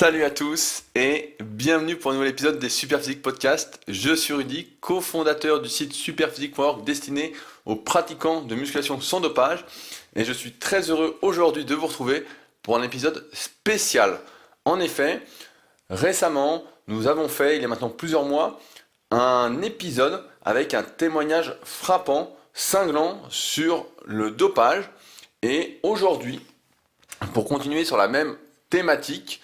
Salut à tous et bienvenue pour un nouvel épisode des Superphysique Podcast. Je suis Rudy, cofondateur du site superphysique.org destiné aux pratiquants de musculation sans dopage et je suis très heureux aujourd'hui de vous retrouver pour un épisode spécial. En effet, récemment, nous avons fait, il y a maintenant plusieurs mois, un épisode avec un témoignage frappant, cinglant sur le dopage et aujourd'hui, pour continuer sur la même thématique,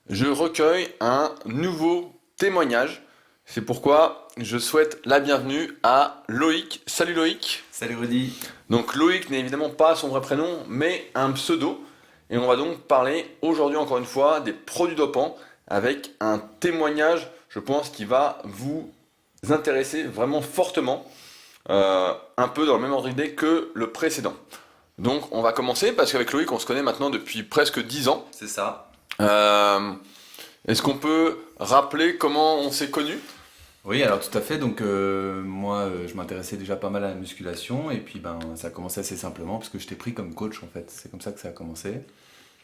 je recueille un nouveau témoignage. C'est pourquoi je souhaite la bienvenue à Loïc. Salut Loïc. Salut Rudy. Donc Loïc n'est évidemment pas son vrai prénom, mais un pseudo. Et on va donc parler aujourd'hui encore une fois des produits dopants avec un témoignage, je pense, qui va vous intéresser vraiment fortement, un peu dans le même ordre d'idée que le précédent. Donc on va commencer parce qu'avec Loïc on se connaît maintenant depuis presque 10 ans. C'est ça. Est-ce qu'on peut rappeler comment on s'est connus? Oui, alors tout à fait. Donc moi, je m'intéressais déjà pas mal à la musculation et puis ça a commencé assez simplement parce que je t'ai pris comme coach en fait. C'est comme ça que ça a commencé.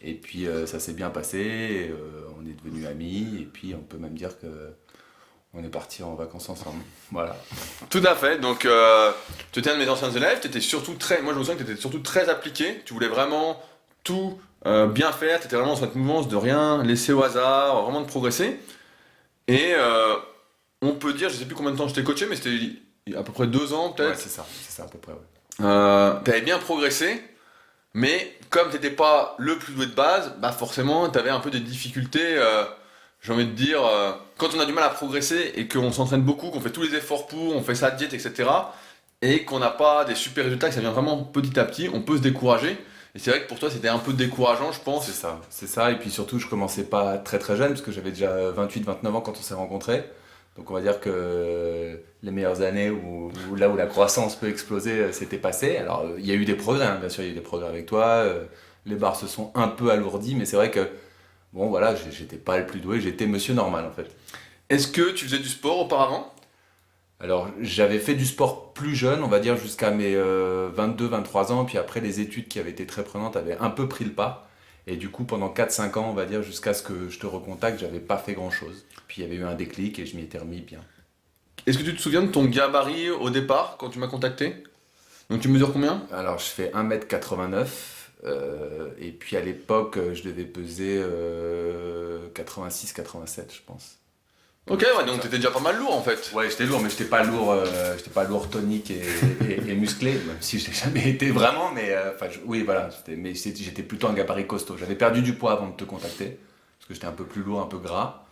Et puis ça s'est bien passé. Et, on est devenus amis et puis on peut même dire que on est partis en vacances ensemble. Voilà. Tout à fait. Donc tu étais un de mes anciens élèves. Moi je me souviens que tu étais surtout très appliqué. Tu voulais vraiment tout bien faire. Tu étais vraiment dans cette mouvance de rien laisser au hasard, vraiment de progresser. Et on peut dire, je sais plus combien de temps je t'ai coaché, mais c'était il y a à peu près 2 ans peut-être. Ouais, c'est ça à peu près. Ouais. Tu avais bien progressé, mais comme tu n'étais pas le plus doué de base, bah forcément tu avais un peu des difficultés, j'ai envie de dire, quand on a du mal à progresser et qu'on s'entraîne beaucoup, qu'on fait tous les efforts pour, on fait sa diète, etc., et qu'on n'a pas des super résultats, que ça vient vraiment petit à petit, on peut se décourager. Et c'est vrai que pour toi c'était un peu décourageant, je pense. C'est ça. Et puis surtout, je commençais pas très très jeune parce que j'avais déjà 28-29 ans quand on s'est rencontrés. Donc on va dire que les meilleures années là où la croissance peut exploser, c'était passé. Alors il y a eu des progrès, hein, bien sûr, il y a eu des progrès avec toi. Les barres se sont un peu alourdies, mais c'est vrai que bon voilà, j'étais pas le plus doué, j'étais monsieur normal en fait. Est-ce que tu faisais du sport auparavant? Alors j'avais fait du sport plus jeune, on va dire jusqu'à mes 22-23 ans, puis après les études qui avaient été très prenantes avaient un peu pris le pas. Et du coup pendant 4-5 ans, on va dire jusqu'à ce que je te recontacte, j'avais pas fait grand chose. Puis il y avait eu un déclic et je m'y étais remis bien. Est-ce que tu te souviens de ton gabarit au départ quand tu m'as contacté? Donc tu mesures combien? Alors je fais 1m89 et puis à l'époque je devais peser 86-87 je pense. Ok, ouais, donc t'étais déjà pas mal lourd en fait. Ouais, j'étais lourd, mais j'étais pas lourd tonique et musclé, même si je l'ai jamais été vraiment, mais oui, voilà, j'étais plutôt un gabarit costaud. J'avais perdu du poids avant de te contacter, parce que j'étais un peu plus lourd, un peu gras.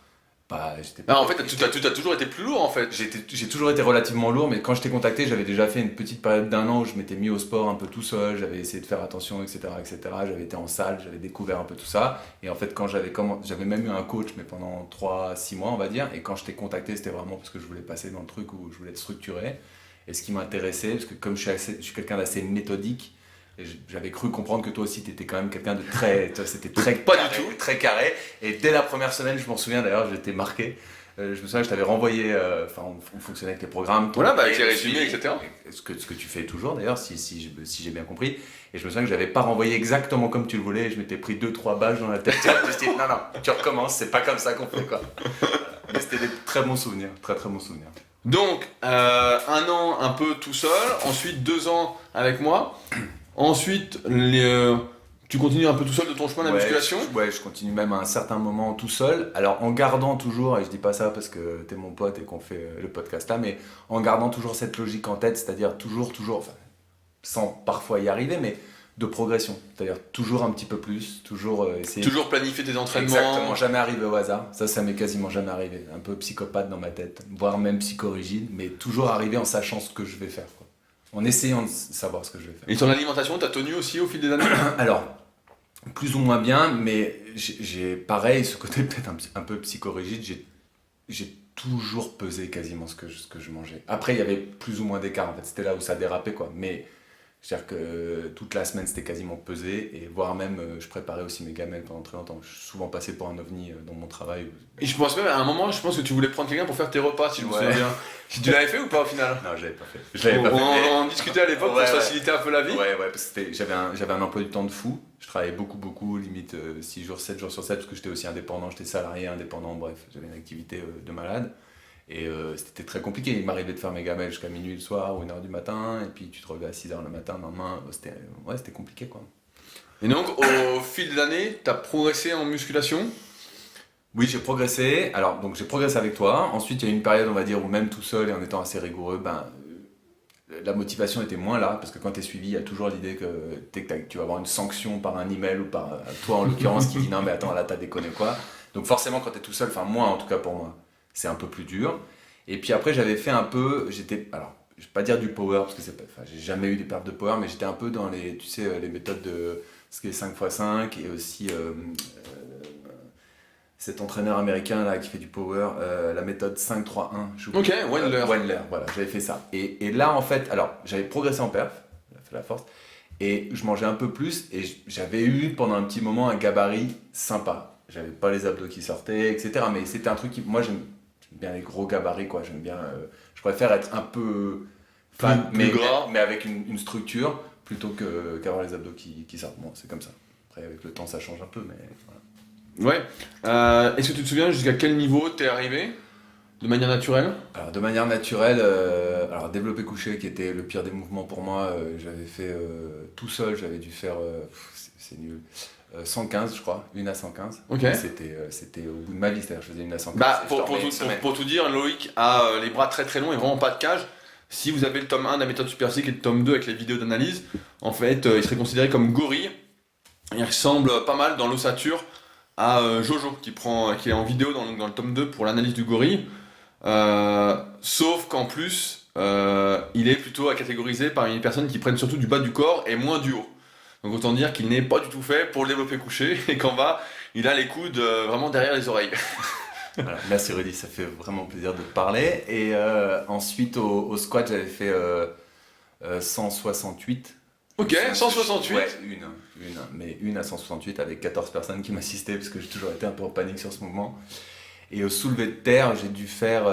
Ah, en fait, tu as toujours été plus lourd en fait. J'ai toujours été relativement lourd, mais quand je t'ai contacté, j'avais déjà fait une petite période d'1 an où je m'étais mis au sport un peu tout seul, j'avais essayé de faire attention, etc., etc. J'avais été en salle, j'avais découvert un peu tout ça. Et en fait, quand j'avais même eu un coach, mais pendant 3-6 mois, on va dire. Et quand je t'ai contacté, c'était vraiment parce que je voulais passer dans le truc où je voulais être structuré. Et ce qui m'intéressait, parce que comme je suis quelqu'un d'assez méthodique, et j'avais cru comprendre que toi aussi, tu étais quand même quelqu'un de très. C'était très Pas carré, du tout. très carré. Et dès la première semaine, je m'en souviens d'ailleurs, j'étais marqué. Je me souviens que je t'avais renvoyé, on fonctionnait avec les programmes. Voilà, avec les résumés, etc. Ce que tu fais toujours d'ailleurs, si j'ai bien compris. Et je me souviens que je n'avais pas renvoyé exactement comme tu le voulais. Et je m'étais pris 2-3 bâches dans la tête. Je me suis dit, non, tu recommences, c'est pas comme ça qu'on fait quoi. Mais c'était des très bons souvenirs, très très bons souvenirs. Donc, 1 an un peu tout seul, ensuite 2 ans avec moi. Ensuite, tu continues un peu tout seul de ton chemin de la musculation? Je continue même à un certain moment tout seul. Alors en gardant toujours, et je dis pas ça parce que t'es mon pote et qu'on fait le podcast là, mais en gardant toujours cette logique en tête, c'est-à-dire toujours, enfin, sans parfois y arriver, mais de progression. C'est-à-dire toujours un petit peu plus, toujours essayer. Toujours planifier tes entraînements. Exactement, jamais arriver au hasard. Ça m'est quasiment jamais arrivé. Un peu psychopathe dans ma tête, voire même psychorigide, mais toujours arriver en sachant ce que je vais faire, quoi. En essayant de savoir ce que je vais faire. Et ton alimentation, t'as tenu aussi au fil des années? Alors, plus ou moins bien, mais j'ai pareil, ce côté peut-être un peu psychorigide, j'ai toujours pesé quasiment ce que je mangeais. Après, il y avait plus ou moins d'écart, en fait, c'était là où ça dérapait, quoi. Mais C'est-à-dire que toute la semaine, c'était quasiment pesé, et voire même, je préparais aussi mes gamelles pendant très longtemps. Je suis souvent passé pour un ovni dans mon travail. Et je pense même à un moment, je pense que tu voulais prendre quelqu'un pour faire tes repas, si je me Ouais. souviens bien. Tu l'avais fait ou pas au final? Non, je l'avais pas fait. Je l'avais pas fait. On en discutait à l'époque Ouais, pour ouais. faciliter un peu la vie. Ouais, parce que j'avais un emploi du temps de fou. Je travaillais beaucoup, limite 6 jours, 7 jours sur 7, parce que j'étais aussi indépendant, j'étais salarié, indépendant, bref, j'avais une activité de malade. Et c'était très compliqué. Il m'arrivait de faire mes gamelles jusqu'à minuit le soir ou 1h du matin, et puis tu te relevais à 6h le matin, le lendemain. C'était compliqué, quoi. Et donc, au fil de l'année, tu as progressé en musculation? Oui, j'ai progressé. Alors, donc j'ai progressé avec toi. Ensuite, il y a eu une période, on va dire, où même tout seul et en étant assez rigoureux, la motivation était moins là, parce que quand tu es suivi, il y a toujours l'idée que tu vas avoir une sanction par un email ou par toi en l'occurrence qui dit non mais attends là t'as déconné quoi. Donc forcément quand tu es tout seul, enfin moi en tout cas pour moi, c'est un peu plus dur. Et puis après j'avais fait un peu, alors je vais pas dire du power parce que j'ai jamais eu des pertes de power, mais j'étais un peu dans les, tu sais, les méthodes de ce qui est 5x5 et aussi cet entraîneur américain là qui fait du power, la méthode 5-3-1. Ok, Wendler. Wendler, voilà, j'avais fait ça. Et là en fait, alors j'avais progressé en perf, j'avais fait la force, et je mangeais un peu plus, et j'avais eu pendant un petit moment un gabarit sympa. J'avais pas les abdos qui sortaient, etc. Mais c'était un truc qui, moi j'aime bien les gros gabarits quoi, j'aime bien, je préfère être un peu fat, plus gras. mais avec une structure, plutôt qu'avoir les abdos qui sortent. Bon, c'est comme ça. Après avec le temps ça change un peu, mais voilà. Ouais. Est-ce que tu te souviens jusqu'à quel niveau t'es arrivé? De manière naturelle? Alors, de manière naturelle, alors développé couché qui était le pire des mouvements pour moi, j'avais fait tout seul, j'avais dû faire, c'est nul, 115 je crois, une à 115. Ok. C'était au bout de ma vie, c'est-à-dire je faisais une à 115. Bah, et je dormais une semaine. pour tout dire, Loïc a les bras très très longs et vraiment pas de cage. Si vous avez le tome 1 de la méthode Superphysique et le tome 2 avec les vidéos d'analyse, en fait, il serait considéré comme gorille. Il ressemble pas mal dans l'ossature à Jojo, qui est en vidéo dans le tome 2 pour l'analyse du gorille. Sauf qu'en plus, il est plutôt à catégoriser parmi les personnes qui prennent surtout du bas du corps et moins du haut. Donc autant dire qu'il n'est pas du tout fait pour le développer couché et qu'en bas, il a les coudes vraiment derrière les oreilles. Voilà, merci Rudy, ça fait vraiment plaisir de te parler. Et ensuite au squat, j'avais fait 168. Ok, 168. Ouais, mais une à 168 avec 14 personnes qui m'assistaient parce que j'ai toujours été un peu en panique sur ce mouvement. Et au soulevé de terre, j'ai dû faire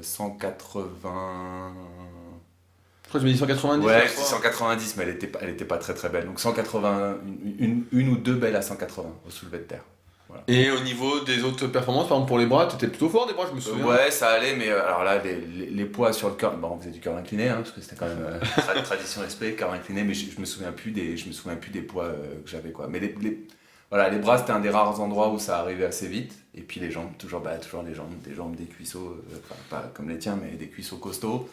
180. Je crois que je me dis 190. Ouais, je c'était crois. 190, mais elle était pas très très belle. Donc 180, une ou deux belles à 180 au soulevé de terre. Voilà. Et au niveau des autres performances, par exemple pour les bras, tu étais plutôt fort des bras, je me souviens. Ouais, ça allait, mais alors là, les poids sur le curl, bon, on faisait du curl incliné, hein, parce que c'était quand même tradition respect, curl incliné, mais je me souviens plus des poids que j'avais quoi. Mais voilà, les bras c'était un des rares endroits où ça arrivait assez vite, et puis les jambes, toujours les jambes, des cuisseaux, pas comme les tiens, mais des cuisseaux costauds,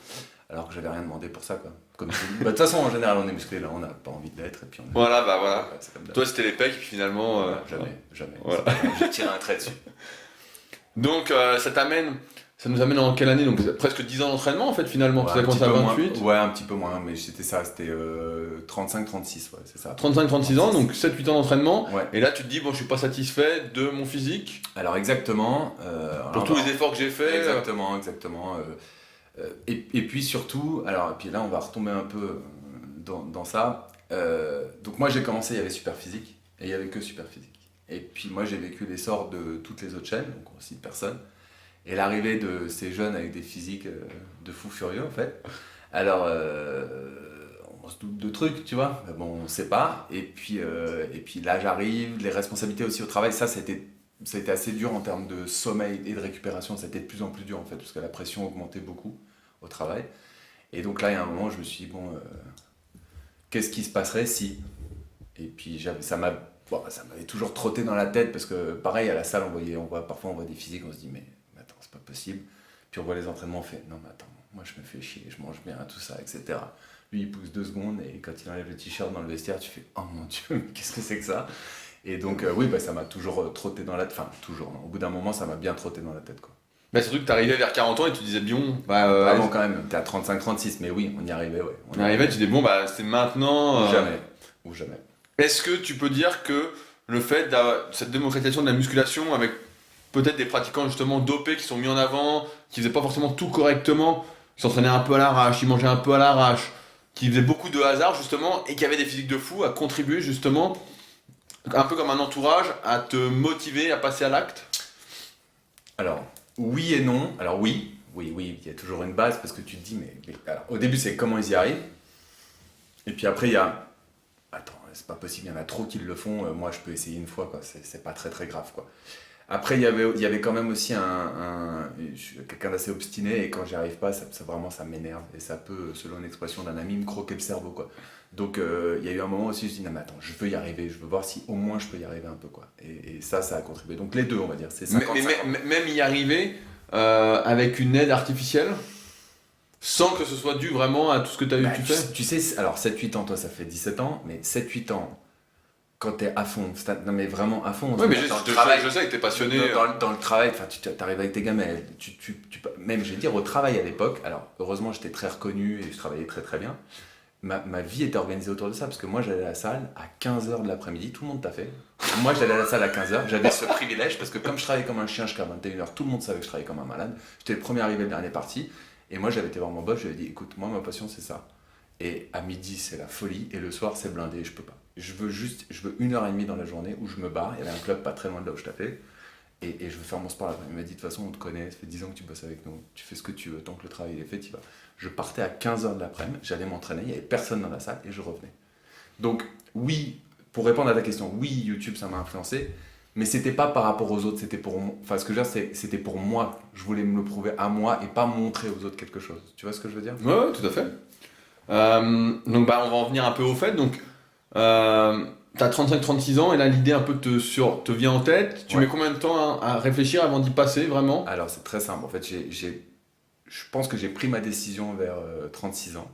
alors que j'avais rien demandé pour ça quoi. Comme de toute façon, en général, on est musclé, là, on n'a pas envie de l'être, et puis on. Voilà, bah voilà. Ouais, c'est comme d'hab. Toi c'était les pecs, et puis finalement. Jamais. Voilà. J'ai tiré un trait dessus. Donc ça nous amène en quelle année? Donc presque 10 ans d'entraînement en fait finalement. Ouais, Tu as commencé à 28. Ouais, un petit peu moins, mais c'était 35-36, ouais, c'est ça. 35-36 ans, donc 7-8 ans d'entraînement. Ouais. Et là tu te dis, bon je suis pas satisfait de mon physique. Alors exactement. Pour tous les efforts que j'ai faits. Exactement. Et puis surtout, et puis là on va retomber un peu dans ça. Donc moi j'ai commencé, il y avait Superphysique, et il y avait que Superphysique. Et puis moi j'ai vécu l'essor de toutes les autres chaînes, donc aussi de personnes. Et l'arrivée de ces jeunes avec des physiques de fous furieux en fait. Alors on se doute de trucs, tu vois, mais bon on sait pas. Et puis là j'arrive, les responsabilités aussi au travail, ça a été assez dur en termes de sommeil et de récupération, ça a été de plus en plus dur en fait, parce que la pression augmentait beaucoup au travail. Et donc là il y a un moment où je me suis dit bon, qu'est-ce qui se passerait si. Et puis ça m'avait toujours trotté dans la tête, parce que pareil à la salle parfois on voit des physiques, on se dit mais attends c'est pas possible. Puis on voit les entraînements, on fait non mais attends, moi je me fais chier, je mange bien, tout ça, etc. Lui il pousse 2 secondes, et quand il enlève le t-shirt dans le vestiaire, tu fais oh mon dieu, mais qu'est-ce que c'est que ça? Et donc oui, ça m'a toujours trotté dans la tête, enfin toujours, au bout d'un moment ça m'a bien trotté dans la tête quoi. Mais surtout que t'arrivais vers 40 ans et tu disais bon, Avant quand même, t'es à 35-36, mais oui, on y arrivait, ouais. on arrivait, tu disais bon bah c'est maintenant. Ou jamais. Est-ce que tu peux dire que le fait d'avoir cette démocratisation de la musculation avec peut-être des pratiquants justement dopés qui sont mis en avant, qui faisaient pas forcément tout correctement, qui s'entraînaient un peu à l'arrache, qui mangeaient un peu à l'arrache, qui faisait beaucoup de hasard justement et qui avait des physiques de fou, a contribué justement, un peu comme un entourage, à te motiver à passer à l'acte? Alors, oui et non. Alors oui, il y a toujours une base parce que tu te dis, alors, au début, c'est comment ils y arrivent. Et puis après, il y a, attends, c'est pas possible, il y en a trop qui le font. Moi, je peux essayer une fois, quoi. C'est pas très très grave, quoi. Après, il y avait quand même aussi je suis quelqu'un d'assez obstiné et quand j'y arrive pas, vraiment, ça m'énerve. Et ça peut, selon l'expression d'un ami, me croquer le cerveau, quoi. Donc, il y a eu un moment aussi où je me suis dit, non, mais attends, je veux y arriver, je veux voir si au moins je peux y arriver un peu, quoi. Et ça a contribué. Donc, les deux, on va dire, c'est 50-50. Mais même y arriver avec une aide artificielle, sans que ce soit dû vraiment à tout ce que tu fais? Tu sais, alors 7-8 ans, toi, ça fait 17 ans, mais 7-8 ans, quand t'es à fond, non mais vraiment à fond. Oui, mais je sais que t'es passionné. Dans le travail, tu arrives avec tes gamins, même je vais dire au travail à l'époque, alors heureusement j'étais très reconnu et je travaillais très très bien, ma vie était organisée autour de ça, parce que moi j'allais à la salle à 15h de l'après-midi, tout le monde t'a fait. Moi j'allais à la salle à 15h, j'avais ce privilège, parce que comme je travaillais comme un chien jusqu'à 21h, tout le monde savait que je travaillais comme un malade, j'étais le premier arrivé, le dernier parti, et moi j'avais été voir mon boss, je lui ai dit, écoute, moi ma passion c'est ça. Et à midi, c'est la folie. Et le soir, c'est blindé. Je peux pas. Je veux 1h30 dans la journée où je me barre. Il y avait un club pas très loin de là où je tapais. Et je veux faire mon sport là-bas. Il m'a dit, de toute façon, on te connaît. Ça fait 10 ans que tu bosses avec nous. Tu fais ce que tu veux. Tant que le travail est fait, tu vas. Je partais à 15h de l'après-midi. J'allais m'entraîner. Il n'y avait personne dans la salle. Et je revenais. Donc, oui, pour répondre à ta question, oui, YouTube, ça m'a influencé. Mais c'était pas par rapport aux autres. C'était pour moi. Enfin, ce que je veux dire, c'était pour moi. Je voulais me le prouver à moi et pas montrer aux autres quelque chose. Tu vois ce que je veux dire? Ouais, tout à fait. Donc bah, on va en venir un peu au fait. Donc t'as 35-36 ans et là l'idée un peu te vient en tête. Tu mets combien de temps à réfléchir avant d'y passer vraiment? Alors c'est très simple. En fait, je pense que j'ai pris ma décision vers 36 ans.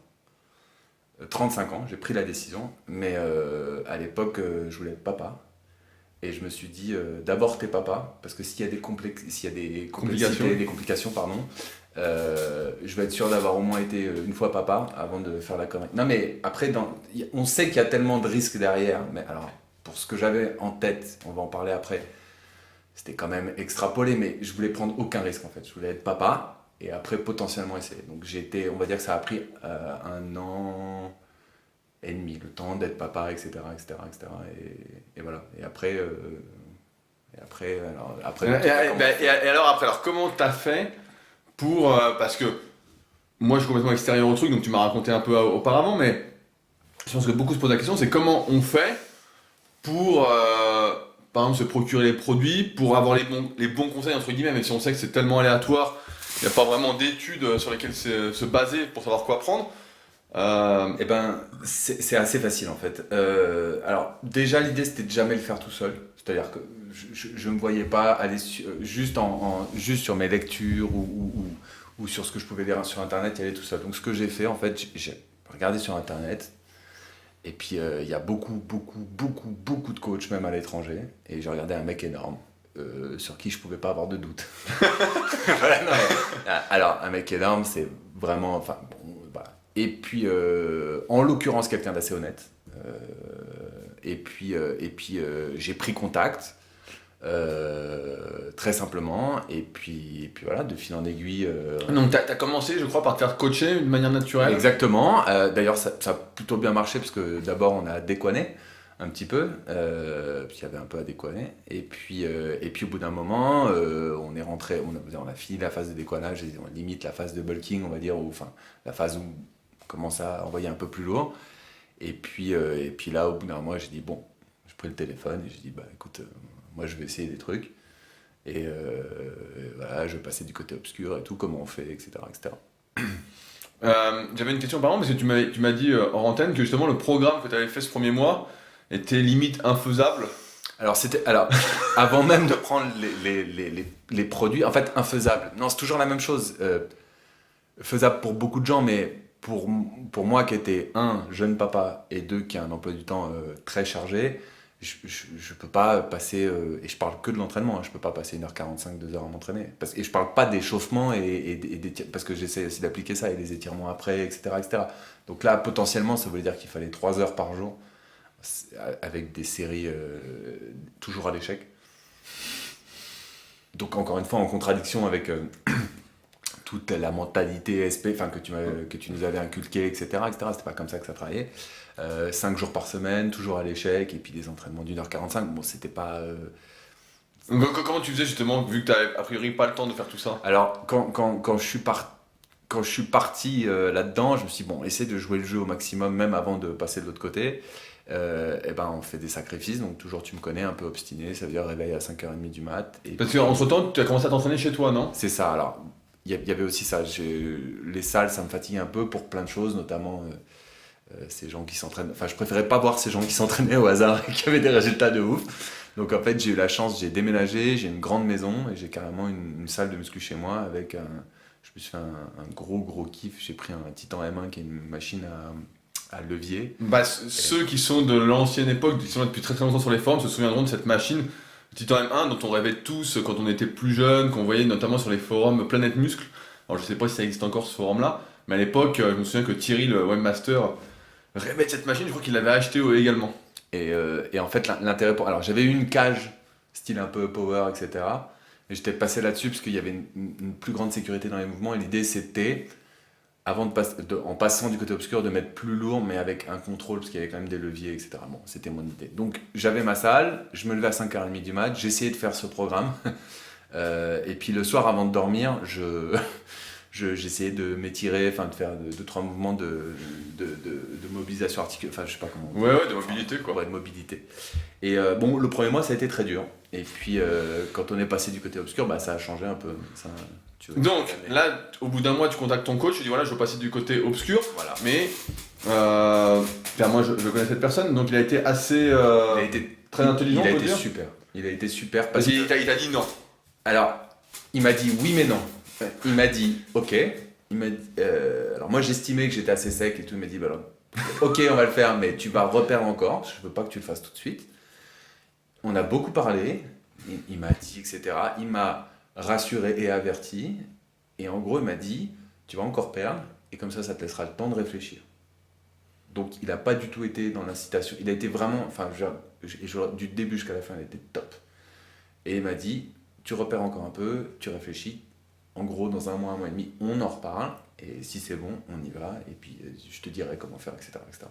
35 ans, j'ai pris la décision. Mais à l'époque, je voulais être papa. Et je me suis dit, d'abord t'es papa, parce que s'il y a des complications, pardon, je vais être sûr d'avoir au moins été une fois papa avant de faire la connerie. Non mais après, on sait qu'il y a tellement de risques derrière, mais alors, pour ce que j'avais en tête, on va en parler après, c'était quand même extrapolé, mais je voulais prendre aucun risque en fait. Je voulais être papa et après potentiellement essayer. Donc on va dire que ça a pris 1 an et demi, le temps d'être papa, etc. Et voilà. Et après, alors comment t'as fait pour parce que moi je suis complètement extérieur au truc, donc tu m'as raconté un peu auparavant, mais je pense que beaucoup se posent la question, c'est comment on fait pour par exemple se procurer les produits, pour avoir les bons conseils entre guillemets, même si on sait que c'est tellement aléatoire, il n'y a pas vraiment d'études sur lesquelles se baser pour savoir quoi prendre. Eh ben, c'est assez facile en fait. Alors déjà l'idée c'était de jamais le faire tout seul, c'est-à-dire que je ne me voyais pas aller juste sur mes lectures ou sur ce que je pouvais lire sur internet y aller tout seul. Donc ce que j'ai fait en fait, j'ai regardé sur internet et puis il y a beaucoup de coachs même à l'étranger et j'ai regardé un mec énorme. Sur qui je pouvais pas avoir de doute. Voilà, non, alors un mec énorme c'est vraiment, enfin bon, voilà. Et puis, en l'occurrence, quelqu'un d'assez honnête. Et puis, j'ai pris contact, très simplement. Et puis voilà, de fil en aiguille. Donc, tu as commencé, je crois, par te faire coacher de manière naturelle. Exactement. D'ailleurs, ça a plutôt bien marché, parce que d'abord, on a déconné un petit peu. Puis, il y avait un peu à déconner. Et puis au bout d'un moment, on est rentré, on a fini la phase de décoinage, et on limite la phase de bulking, on va dire, enfin, la phase où commence à envoyer un peu plus lourd. Et puis là, au bout d'un mois, j'ai dit, bon, j'ai pris le téléphone et j'ai dit, bah écoute, moi je vais essayer des trucs. Et voilà, je vais passer du côté obscur et tout, comment on fait, etc. J'avais une question par exemple, parce que tu m'as dit hors antenne que justement le programme que tu avais fait ce premier mois était limite infaisable. Alors, avant même de prendre les produits, en fait, infaisable. Non, c'est toujours la même chose. Faisable pour beaucoup de gens, mais pour moi qui était jeune papa et qui a un emploi du temps très chargé, je peux pas passer, et je parle que de l'entraînement, je peux pas passer 1h45, 2h à m'entraîner. Et je parle pas d'échauffement, parce que j'essaie aussi d'appliquer ça, et des étirements après, etc. Donc là, potentiellement, ça voulait dire qu'il fallait 3 heures par jour, avec des séries toujours à l'échec. Donc encore une fois, en contradiction avec toute la mentalité SP, enfin que tu nous avais inculqué, etc., etc. C'était pas comme ça que ça travaillait. 5 jours par semaine, toujours à l'échec, et puis des entraînements d'1h45. Bon, c'était pas. Donc, comment tu faisais justement, vu que t'avais a priori pas le temps de faire tout ça? Alors, quand je suis parti là-dedans, je me suis dit, bon, essaie de jouer le jeu au maximum, même avant de passer de l'autre côté. Et ben, on fait des sacrifices, donc toujours tu me connais, un peu obstiné, ça veut dire réveil à 5h30 du mat. Et Parce puis, qu'entre temps, tu as commencé à t'entraîner chez toi, non? c'est ça, alors, il y avait aussi ça. Les salles, ça me fatigue un peu pour plein de choses, notamment ces gens qui s'entraînent. Enfin, je préférais pas voir ces gens qui s'entraînaient au hasard et qui avaient des résultats de ouf. Donc en fait, j'ai eu la chance, j'ai déménagé, j'ai une grande maison et j'ai carrément une salle de muscu chez moi avec je me suis fait un gros kiff. J'ai pris un Titan M1 qui est une machine à levier. Bah, ceux qui sont de l'ancienne époque, qui sont là depuis très très longtemps sur les forums, se souviendront de cette machine Titan M1 dont on rêvait tous quand on était plus jeune, qu'on voyait notamment sur les forums Planète Muscle. Alors je sais pas si ça existe encore ce forum-là, mais à l'époque, je me souviens que Thierry, le webmaster, rêvait de cette machine, je crois qu'il l'avait acheté également. Et en fait, l'intérêt pour. Alors j'avais eu une cage, style un peu power, etc. Et j'étais passé là-dessus parce qu'il y avait une plus grande sécurité dans les mouvements. Et l'idée c'était, en passant du côté obscur, de mettre plus lourd, mais avec un contrôle, parce qu'il y avait quand même des leviers, etc. Bon, c'était mon idée. Donc j'avais ma salle, je me levais à 5h30 du mat, j'essayais de faire ce programme. Et puis le soir, avant de dormir, j'essayais de m'étirer, enfin de faire 2-3 mouvements de mobilisation articulaire, enfin je sais pas comment. Ouais, de mobilité quoi. Ouais, de mobilité. Et bon, le premier mois, ça a été très dur. Et puis, quand on est passé du côté obscur, bah, ça a changé un peu. Ça, donc, là, au bout d'un mois, tu contactes ton coach, tu dis voilà, je veux passer du côté obscur. Voilà. Mais, moi, je connais cette personne, donc il a été assez. Il a été très intelligent, Il a on peut été dire. super. Il a été super Parce parce qu'il t'a dit non. Alors, il m'a dit oui, mais non. Il m'a dit ok. Alors, moi, j'estimais que j'étais assez sec et tout. Il m'a dit bah, alors, ok, on va le faire, mais tu vas reperdre encore. Je veux pas que tu le fasses tout de suite. On a beaucoup parlé. Il m'a dit, etc. Il m'a rassuré et averti. Et en gros, il m'a dit tu vas encore perdre. Et comme ça te laissera le temps de réfléchir. Donc, il n'a pas du tout été dans l'incitation. Il a été vraiment, enfin, du début jusqu'à la fin, il était top. Et il m'a dit tu repères encore un peu, tu réfléchis. En gros, dans un mois et demi, on en reparle. Et si c'est bon, on y va. Et puis, je te dirai comment faire, etc. etc.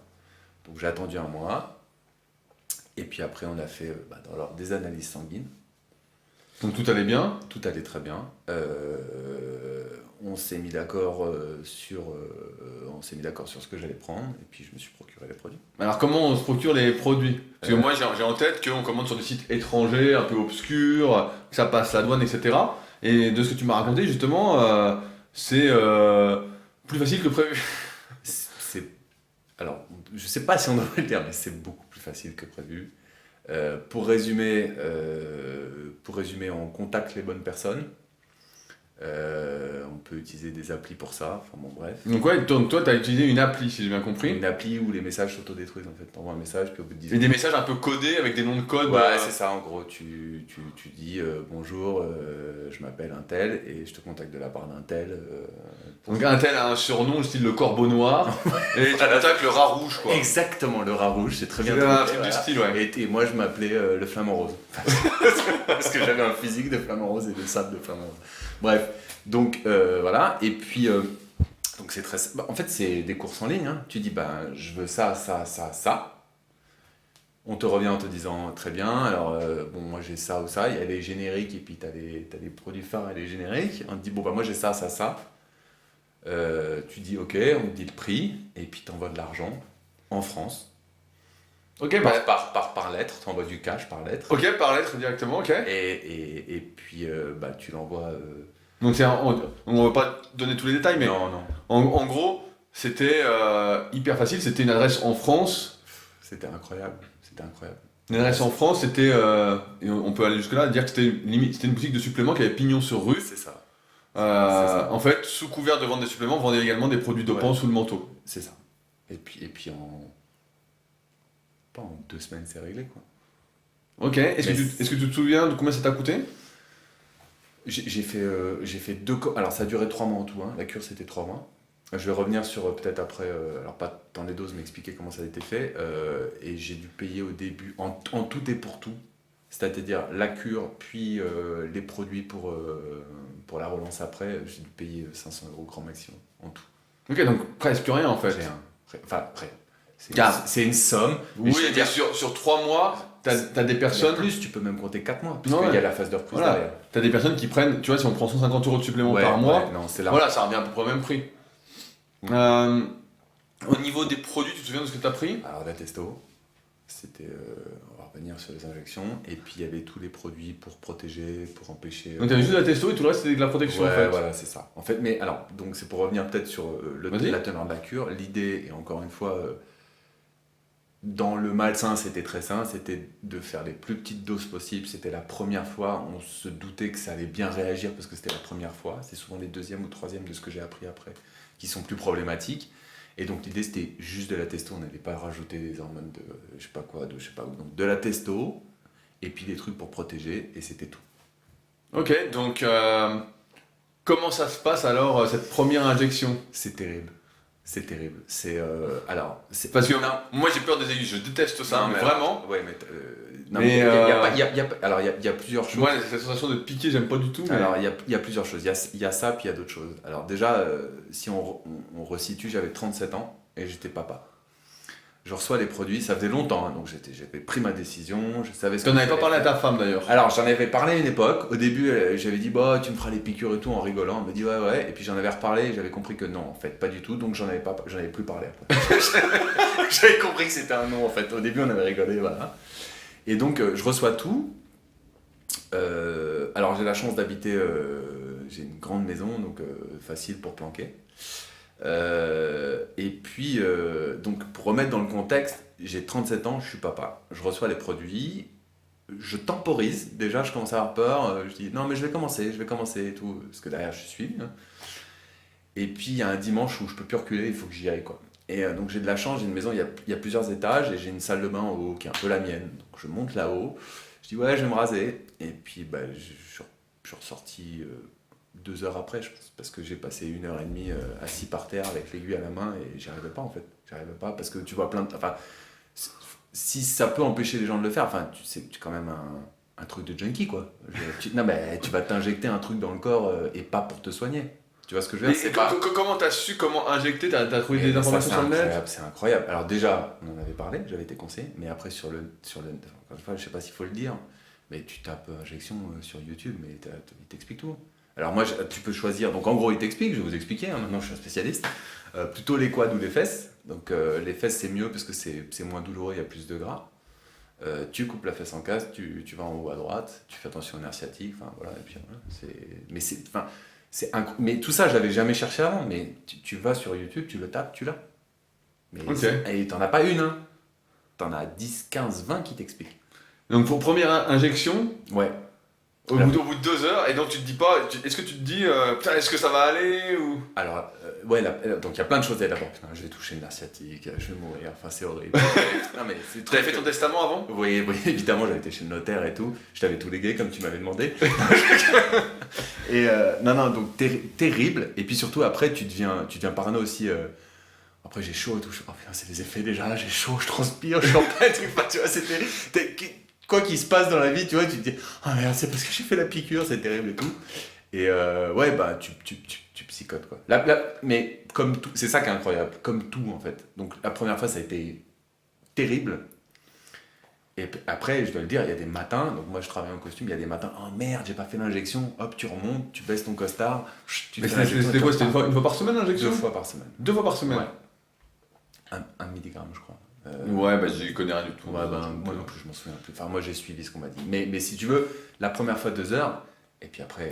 Donc, j'ai attendu un mois. Et puis après, on a fait dans l'ordre des analyses sanguines. Donc, tout allait bien. Tout allait très bien. On s'est mis d'accord sur ce que j'allais prendre. Et puis, je me suis procuré les produits. Alors, comment on se procure les produits? Parce que moi, j'ai en tête qu'on commande sur des sites étrangers, un peu obscurs, que ça passe la douane, etc. Et de ce que tu m'as raconté, justement, c'est plus facile que prévu. Alors, je sais pas si on devrait le dire, mais c'est beaucoup plus facile que prévu. Pour résumer, on contacte les bonnes personnes. On peut utiliser des applis pour ça. Enfin bon, bref. Donc ouais, toi, tu as utilisé une appli, si j'ai bien compris. Une appli où les messages s'autodétruisent en fait. Tu envoies un message, puis au bout de 10 Et des messages un peu codés avec des noms de code. Ouais, c'est ça en gros. Tu dis bonjour, je m'appelle un tel et je te contacte de la part d'un tel. Donc un tel a un surnom, style le corbeau noir, et tu contactes le rat rouge quoi. Exactement, le rat rouge, c'est très bien. C'est un truc du style, ouais. Et moi je m'appelais le flamant rose. Parce que j'avais un physique de flamant rose et des sables de flamant rose. Bref, donc voilà. Et puis, donc c'est très. En fait, c'est des courses en ligne. Hein. Tu dis, je veux ça, ça, ça, ça. On te revient en te disant très bien, alors bon, moi j'ai ça ou ça, il y a les génériques et puis t'as des produits phares et les génériques. On te dit, bon, moi j'ai ça, ça, ça. Tu dis ok, on te dit le prix et puis t'envoies de l'argent en France. Ok, par lettre, t'envoies du cash par lettre. Ok, par lettre directement, ok. Et puis tu l'envoies. Donc on va pas donner tous les détails, mais non. En gros, c'était hyper facile, c'était une adresse en France. C'était incroyable. Une adresse en France, c'était, et on peut aller jusque là, dire que c'était une boutique de suppléments qui avait pignon sur rue. C'est ça. En fait, sous couvert de vendre des suppléments, vendait également des produits dopants sous le manteau. C'est ça. Et puis pas en 2 semaines, c'est réglé quoi. Ok, est-ce que tu te souviens de combien ça t'a coûté? J'ai fait 2... Alors ça a duré 3 mois en tout, hein. La cure c'était 3 mois. Je vais revenir sur peut-être après, alors pas dans les doses, mais expliquer comment ça a été fait. Et j'ai dû payer au début, en tout et pour tout, c'est-à-dire la cure, puis les produits pour la relance après, j'ai dû payer 500 € grand maximum en tout. Ok, donc presque rien en fait. Enfin, après, Car- c'est une somme. Mais Oui, je veux mais dire, sur 3 mois, t'as des personnes. plus, tu peux même compter 4 mois, puisqu'il Ouais. y a la phase de reprise Voilà. derrière. T'as des personnes qui prennent, tu vois, si on prend 150 € de supplément Ouais, par mois, ouais, non, c'est là. voilà, ça revient à peu près au même prix. Au niveau des produits, tu te souviens de ce que t'as pris? Alors la testo, c'était, on va revenir sur les injections, et puis il y avait tous les produits pour protéger, pour empêcher. Donc t'avais juste de la testo et tout le reste c'était de la protection Ouais, en fait. voilà, c'est ça. En fait, mais alors, donc c'est pour revenir peut-être sur Vas-y. la teneur de la cure. L'idée, et encore une fois, dans le malsain, c'était très sain, c'était de faire les plus petites doses possibles. C'était la première fois, on se doutait que ça allait bien réagir parce que c'était la première fois. C'est souvent les deuxièmes ou troisièmes de ce que j'ai appris après qui sont plus problématiques. Et donc l'idée, c'était juste de la testo. On n'allait pas rajouter des hormones de je sais pas quoi, de je sais pas où. Donc de la testo, et puis des trucs pour protéger, et c'était tout. Ok, donc comment ça se passe alors cette première injection? C'est terrible. C'est terrible. C'est alors, c'est Parce que non, moi j'ai peur des aiguilles, je déteste ça, non, mais mais vraiment. ouais, mais non, Mais, mais alors il y a plusieurs choses. Moi cette sensation de piquer, j'aime pas du tout. Mais... Alors il y a plusieurs choses. Il y a ça, puis il y a d'autres choses. Alors déjà, si on resitue, j'avais 37 ans et j'étais papa. Je reçois les produits, ça faisait longtemps, hein, donc j'avais pris ma décision, je savais ce Tu que n'en avais je pas parlé à fallait ta femme d'ailleurs. faire. Alors j'en avais parlé à une époque, au début j'avais dit bah tu me feras les piqûres et tout en rigolant, elle me dit ouais, et puis j'en avais reparlé et j'avais compris que non en fait pas du tout, donc j'en avais plus parlé après. J'avais compris que c'était un non en fait, au début on avait rigolé, voilà. Et donc je reçois tout. Alors j'ai la chance d'habiter, j'ai une grande maison, donc facile pour planquer. Et puis, donc pour remettre dans le contexte, j'ai 37 ans, je suis papa. Je reçois les produits, je temporise, déjà je commence à avoir peur, je dis non mais je vais commencer et tout, parce que derrière je suis suivi. Hein. Et puis il y a un dimanche où je peux plus reculer, il faut que j'y aille quoi. Et donc j'ai de la chance, j'ai une maison, il y a plusieurs étages et j'ai une salle de bain en haut qui est un peu la mienne. Donc je monte là-haut, je dis ouais je vais me raser. Et puis bah, je suis ressorti 2 heures après, je pense, parce que j'ai passé 1h30 assis par terre avec l'aiguille à la main et j'y arrivais pas en fait. J'y arrivais pas parce que tu vois plein de... Enfin, si ça peut empêcher les gens de le faire, enfin, c'est quand même un truc de junkie quoi. Non mais tu vas t'injecter un truc dans le corps et pas pour te soigner. Tu vois ce que je veux dire? Comment t'as su comment injecter? T'as trouvé Mais des informations ça, sur le net? c'est incroyable. Alors déjà, on en avait parlé, j'avais été conseillé, mais après encore une fois, je sais pas s'il faut le dire, mais tu tapes injection sur YouTube, mais il t'explique tout. Alors moi, tu peux choisir, donc en gros il t'explique, je vais vous expliquer, hein, maintenant je suis un spécialiste, plutôt les quads ou les fesses. Donc les fesses c'est mieux parce que c'est moins douloureux, il y a plus de gras. Tu coupes la fesse en quatre, tu vas en haut à droite, tu fais attention au nerf sciatique, enfin voilà, et puis voilà, mais tout ça, j'avais jamais cherché avant. Mais tu vas sur YouTube, tu le tapes, tu l'as. Mais Ok. Et t'en as pas une, hein. T'en as 10, 15, 20 qui t'expliquent. Donc pour première injection, Ouais. au bout de 2 heures, et donc tu te dis pas, est-ce que tu te dis, putain, est-ce que ça va aller ou... Alors, ouais, donc il y a plein de choses à d'abord. Putain, je vais toucher le nerf sciatique, je vais mourir, enfin c'est horrible. Non, mais c'est T'avais fait ton testament avant? Oui, évidemment, j'avais été chez le notaire et tout. Je t'avais tout légué comme tu m'avais demandé. Et non, donc terrible. Et puis surtout, après, tu deviens parano aussi. Après, j'ai chaud et tout. Oh putain, c'est les effets déjà. J'ai chaud, je transpire, je suis en plein truc. Enfin, tu vois, quoi qu'il se passe dans la vie, tu vois, tu te dis ah merde, c'est parce que j'ai fait la piqûre, c'est terrible et tout. Et ouais, bah, tu psychotes quoi. Mais comme tout, c'est ça qui est incroyable. Comme tout en fait. Donc la première fois, ça a été terrible. Et après, je dois le dire, il y a des matins, donc moi je travaille en costume, il y a des matins, oh merde, j'ai pas fait l'injection, hop, tu remontes, tu baisses ton costard, tu Mais fais l'injection. c'était quoi? C'était une fois par semaine l'injection? 2 fois par semaine. 2 fois par semaine? Ouais. 1 milligramme, je crois. Ouais, bah j'y connais rien du tout. Ouais, ben, moi non plus, je m'en souviens plus. Enfin, moi j'ai suivi ce qu'on m'a dit. Mais si tu veux, la première fois 2 heures, et puis après,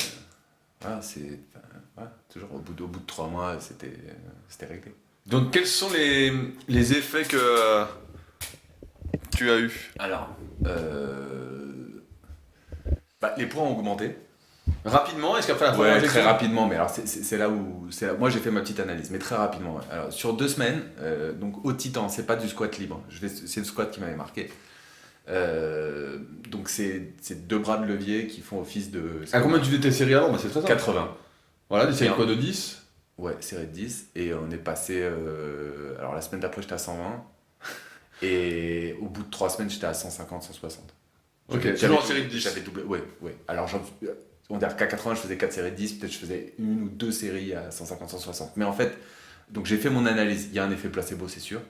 voilà, voilà, toujours au bout de 3 mois, c'était réglé. Donc quels sont les effets que tu as eu? Alors, les poids ont augmenté. Rapidement, est-ce qu'après la première Ouais, injection? très rapidement, mais alors c'est là où... Moi j'ai fait ma petite analyse, mais très rapidement. Ouais. Alors, sur 2 semaines, donc au titan, c'est pas du squat libre, c'est le squat qui m'avait marqué. Donc c'est 2 bras de levier qui font office de... À combien tu étais série avant? Bah c'est très simple. 80. Voilà, des séries Bien. quoi de 10? Ouais, série de 10, et on est passé... alors la semaine d'après j'étais à 120, et au bout de 3 semaines j'étais à 150, 160. Ok, toujours en série de 10. J'avais doublé, ouais. Alors, on va dire qu'à 80, je faisais 4 séries de 10, peut-être je faisais une ou deux séries à 150, 160. Mais en fait, donc j'ai fait mon analyse. Il y a un effet placebo, c'est sûr.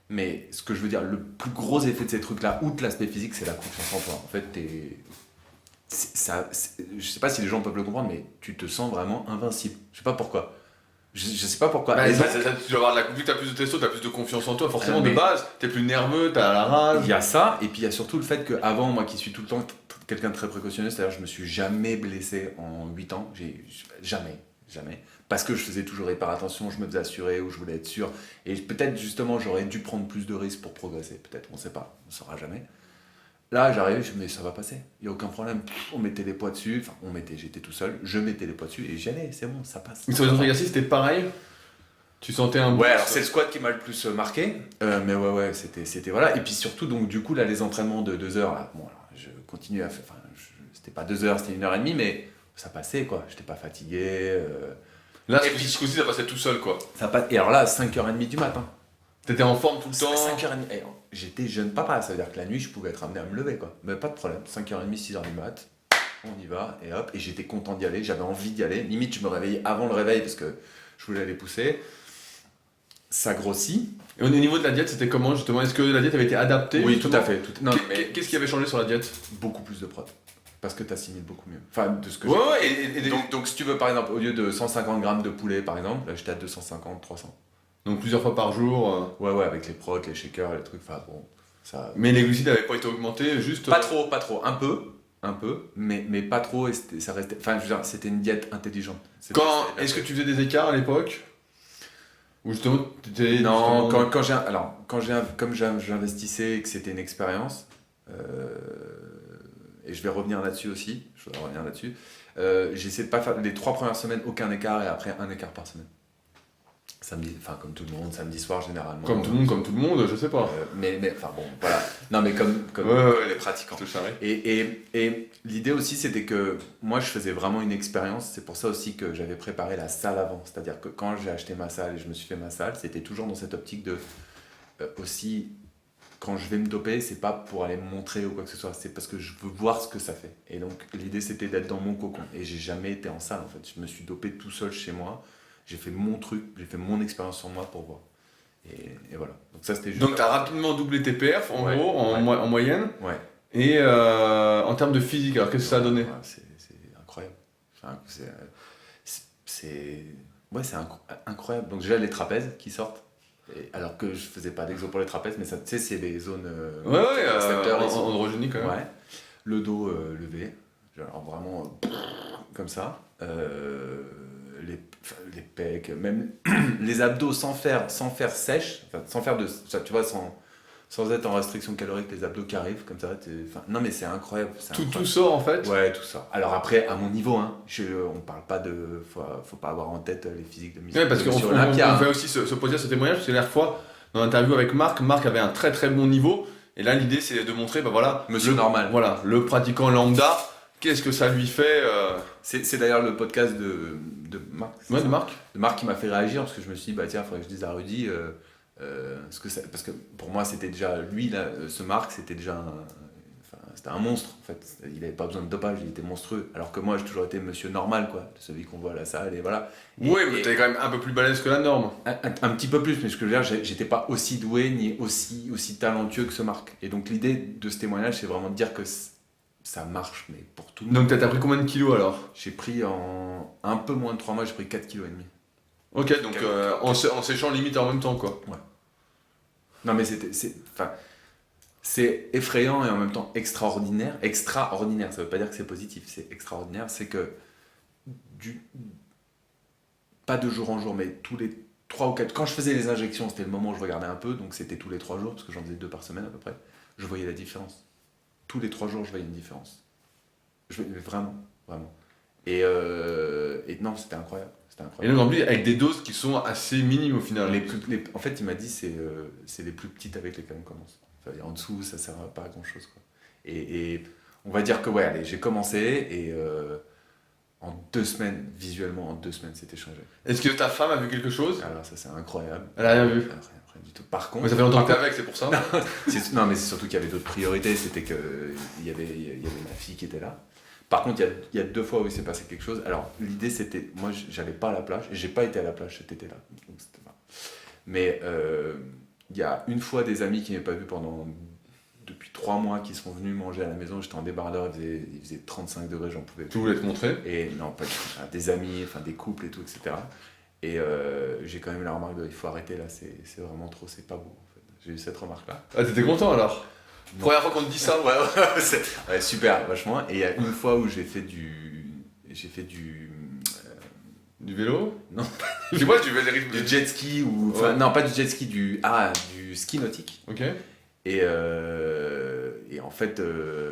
Mais ce que je veux dire, le plus gros effet de ces trucs-là, outre l'aspect physique, c'est la confiance en toi. En fait, je sais pas si les gens peuvent le comprendre, mais tu te sens vraiment invincible. Je sais pas pourquoi. Je sais pas pourquoi. Bah, Et donc, tu dois avoir vu que t'as plus de testo, t'as plus de confiance en toi, forcément mais- de base, t'es plus nerveux, t'as la rage. il y a ça, et puis il y a surtout le fait qu'avant, moi qui suis tout le temps quelqu'un de très précautionneux, c'est-à-dire je me suis jamais blessé en 8 ans, jamais. Parce que je faisais toujours hyper attention, je me faisais assurer ou je voulais être sûr. Et peut-être justement j'aurais dû prendre plus de risques pour progresser, peut-être, on sait pas, on saura jamais. Là j'arrive, je me dis ça va passer, il n'y a aucun problème. On mettait les poids dessus, j'étais tout seul, je mettais les poids dessus et j'y allais, c'est bon, ça passe. Sur les autres exercices, c'était pareil. Tu sentais un Ouais, boost. alors c'est le squat qui m'a le plus marqué, mais ouais, c'était voilà. Et puis surtout, donc du coup, là, les entraînements de 2 heures, là, bon, alors, je continue à faire, c'était pas 2 heures, c'était 1h30, mais ça passait, quoi. J'étais pas fatigué. Là, Et puis- ce coup-ci, ça passait tout seul, quoi. Ça passe. Et alors là, 5h30 du matin. T'étais en forme tout le temps. 5h30. J'étais jeune papa, ça veut dire que la nuit, je pouvais être amené à me lever, quoi. Mais pas de problème. 5h30, 6h du mat, on y va, et hop. Et j'étais content d'y aller, j'avais envie d'y aller. Limite, je me réveillais avant le réveil parce que je voulais aller pousser. Ça grossit. Et au niveau de la diète, c'était comment justement? Est-ce que la diète avait été adaptée? Oui, justement tout à fait. Non, mais Qu'est-ce qui avait changé sur la diète? beaucoup plus de prod. Parce que tu assimiles beaucoup mieux. Enfin, de ce que Ouais, j'ai. ouais, Donc, si tu veux, par exemple, au lieu de 150 grammes de poulet, par exemple, là, j'étais à 250, 300. donc plusieurs fois par jour. Ouais, avec les prods, les shakers, les trucs, enfin bon, ça... Mais les glucides n'avaient pas été augmentés, juste. Pas trop, un peu, mais pas trop, et ça restait... Enfin, je veux dire, c'était une diète intelligente. Est-ce que tu faisais des écarts à l'époque? Ou justement, t'étais. Non, justement- comme j'investissais et que c'était une expérience, et je vais revenir là-dessus aussi, j'essaie de pas faire les 3 premières semaines aucun écart et après un écart par semaine. Samedi, enfin comme tout le monde, samedi soir généralement. Comme tout le monde, je sais pas. Mais enfin bon, voilà. Non mais comme Ouais, les pratiquants. Je te charrie. Et l'idée aussi c'était que moi je faisais vraiment une expérience, c'est pour ça aussi que j'avais préparé la salle avant. C'est-à-dire que quand j'ai acheté ma salle et je me suis fait ma salle, c'était toujours dans cette optique de aussi quand je vais me doper, c'est pas pour aller me montrer ou quoi que ce soit, c'est parce que je veux voir ce que ça fait. Et donc l'idée c'était d'être dans mon cocon. Et j'ai jamais été en salle en fait. Je me suis dopé tout seul chez moi. J'ai fait mon truc, j'ai fait mon expérience sur moi pour voir. Et voilà. Donc ça c'était juste. Donc t'as rapidement doublé tes perfs, en gros, en moyenne. Ouais. Et en termes de physique, alors qu'est-ce que ça a donné? Ouais, c'est incroyable. Enfin, c'est incroyable. Donc déjà les trapèzes qui sortent. Alors que je faisais pas d'exo pour les trapèzes, mais ça, tu sais, c'est des zones. Récepteurs, ils sont- androgynique quand même. Ouais. Le dos levé, genre vraiment comme ça. Les pecs, même les abdos sans faire sèche, enfin, sans faire de, tu vois, sans être en restriction calorique, les abdos qui arrivent comme ça. Non mais c'est incroyable. Tout sort en fait. Ouais, tout ça. Alors après, à mon niveau, hein, on parle pas de, faut pas avoir en tête les physiques de musculation. Ouais, parce qu'on Olympia. fait aussi ce podcast, ce témoignage, parce que la dernière fois, dans l'interview avec Marc avait un très très bon niveau. Et là, l'idée, c'est de montrer, bah voilà, Monsieur normal. Voilà, le pratiquant lambda, qu'est-ce que ça lui fait C'est d'ailleurs le podcast de Marc. Ouais, de Marc. De Marc qui m'a fait réagir parce que je me suis dit, bah tiens, il faudrait que je dise à Rudy. Parce que pour moi, c'était déjà lui, là, ce Marc, c'était déjà c'était un monstre en fait. Il n'avait pas besoin de dopage, il était monstrueux. Alors que moi, j'ai toujours été monsieur normal, quoi, celui qu'on voit à la salle et voilà. Oui, mais t'es quand même un peu plus balèze que la norme. Un petit peu plus, mais ce que je veux dire, j'étais pas aussi doué ni aussi talentueux que ce Marc. Et donc l'idée de ce témoignage, c'est vraiment de dire que ça marche, mais pour tout le monde. Donc t'as pris combien de kilos alors? J'ai pris en un peu moins de 3 mois, j'ai pris 4,5 kg. Ok, donc en séchant limite en même temps quoi. Ouais. Non mais c'est effrayant et en même temps extraordinaire. Extraordinaire, ça veut pas dire que c'est positif, c'est extraordinaire. C'est que pas de jour en jour, mais tous les 3 ou 4... Quand je faisais les injections, c'était le moment où je regardais un peu, donc c'était tous les 3 jours, parce que j'en faisais 2 par semaine à peu près. Je voyais la différence. Tous les 3 jours, je voyais une différence. Vraiment. Et non, c'était incroyable. Et donc en plus avec des doses qui sont assez minimes au final. En fait, il m'a dit c'est les plus petites avec lesquelles on commence. Enfin, en dessous, ça sert pas à grand chose, quoi. Et on va dire que ouais, allez, j'ai commencé et en 2 semaines, visuellement, c'était changé. Est-ce que ta femme a vu quelque chose? Alors ça, c'est incroyable. Elle a rien vu. Rien Rien du tout. Par contre... Mais ça fait longtemps que t'es avec, c'est pour ça. Non, mais c'est surtout qu'il y avait d'autres priorités. C'était qu'il y avait ma fille qui était là. Par contre, il y a 2 fois où il s'est passé quelque chose. Alors, l'idée, c'était... Moi, j'allais pas à la plage. Et j'ai pas été à la plage cet été-là. Donc, c'était pas... Mais il y a une fois des amis qui m'avaient pas vu depuis 3 mois qui sont venus manger à la maison. J'étais en débardeur, il faisait 35 degrés, j'en pouvais plus. Tu voulais te montrer? Et non, pas du tout. Enfin, des amis, enfin, des couples et tout, etc. Et j'ai quand même eu la remarque de il faut arrêter là, c'est vraiment trop, c'est pas beau. En fait. J'ai eu cette remarque-là. Ah, t'étais content alors? Non. Première fois qu'on te dit ça? Ouais, super, vachement. Et il y a une fois où j'ai fait du. Du vélo? Non. Tu vois, tu veux les rythmes. Du jet ski ou. Enfin, non, pas du jet ski, du ski nautique. Ok. Et en fait,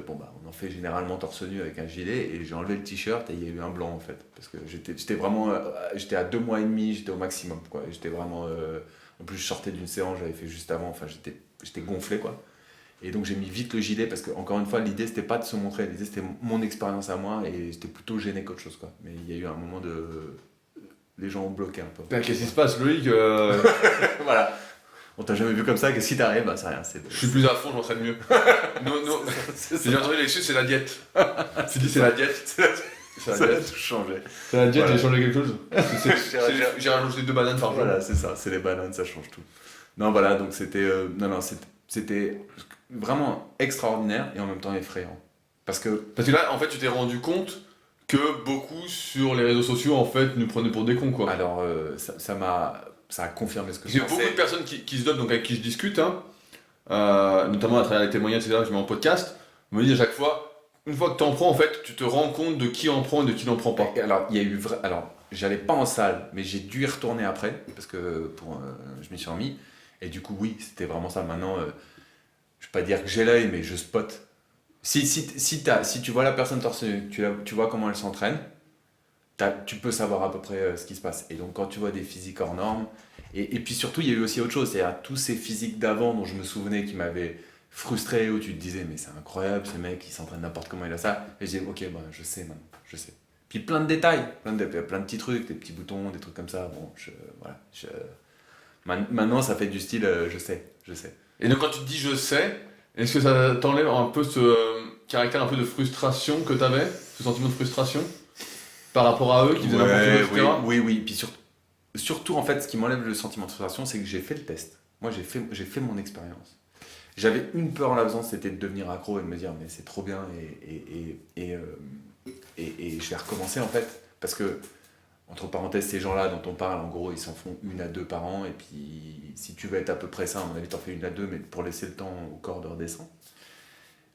on en fait généralement torse nu avec un gilet et j'ai enlevé le t-shirt et il y a eu un blanc en fait. Parce que j'étais vraiment. J'étais à 2 mois et demi, j'étais au maximum quoi. J'étais vraiment. En plus, je sortais d'une séance, j'avais fait juste avant, enfin j'étais gonflé quoi. Et donc j'ai mis vite le gilet parce que, encore une fois, l'idée c'était pas de se montrer, l'idée c'était mon expérience à moi et j'étais plutôt gêné qu'autre chose quoi. Mais il y a eu un moment de. Les gens ont bloqué un peu. Qu'est-ce qui se passe, Loïc? Voilà. On t'a jamais vu comme ça, qu'est-ce qui t'arrive? Bah, c'est rien. Je suis plus à fond, je m'entraîne mieux. Non, j'ai entendu les c'est la diète. Tu dis c'est la diète. Ça a tout changé. C'est la diète, Voilà. j'ai changé quelque chose. J'ai rajouté 2 bananes par jour. Voilà, c'est ça, c'est les bananes, ça change tout. Non, voilà, donc c'était vraiment extraordinaire et en même temps effrayant. Parce que là, en fait, tu t'es rendu compte que beaucoup sur les réseaux sociaux, en fait, nous prenaient pour des cons, quoi. alors, ça a confirmé ce que Il y je a beaucoup pensais. de personnes qui se donnent, donc avec qui je discute, hein, notamment à travers les témoignages, etc., que je mets en podcast, me disent à chaque fois, une fois que tu en prends, en fait, tu te rends compte de qui en prend et de qui n'en prend pas. Et alors, il y a eu alors, j'allais pas en salle, mais j'ai dû y retourner après parce que je m'y suis remis. Et du coup, oui, c'était vraiment ça. Maintenant, je vais pas dire que j'ai l'œil, mais je spot. Si tu vois la personne torse nu, tu vois comment elle s'entraîne, tu peux savoir à peu près ce qui se passe. Et donc, quand tu vois des physiques hors normes, et puis surtout, il y a eu aussi autre chose, c'est-à-dire tous ces physiques d'avant dont je me souvenais qui m'avaient frustré, où tu te disais, mais c'est incroyable, ce mec, il s'entraîne n'importe comment, il a ça. Et je dis, ok, bah, je sais maintenant, je sais. Puis plein de détails, plein de petits trucs, des petits boutons, des trucs comme ça. Bon, maintenant, ça fait du style, je sais. Et donc, quand tu te dis je sais, est-ce que ça t'enlève un peu ce caractère un peu de frustration que tu avais, ce sentiment de frustration par rapport à eux qui faisaient n'importe quoi, etc. Oui. Puis surtout, en fait, ce qui m'enlève le sentiment de frustration, c'est que j'ai fait le test. Moi, j'ai fait mon expérience. J'avais une peur en la faisant, c'était de devenir accro et de me dire, mais c'est trop bien et je vais recommencer, en fait. Parce que, entre parenthèses, ces gens-là dont on parle, en gros, ils s'en font 1 à 2 par an. Et puis, si tu veux être à peu près ça, à mon avis, t'en fais 1 à 2, mais pour laisser le temps au corps de redescendre.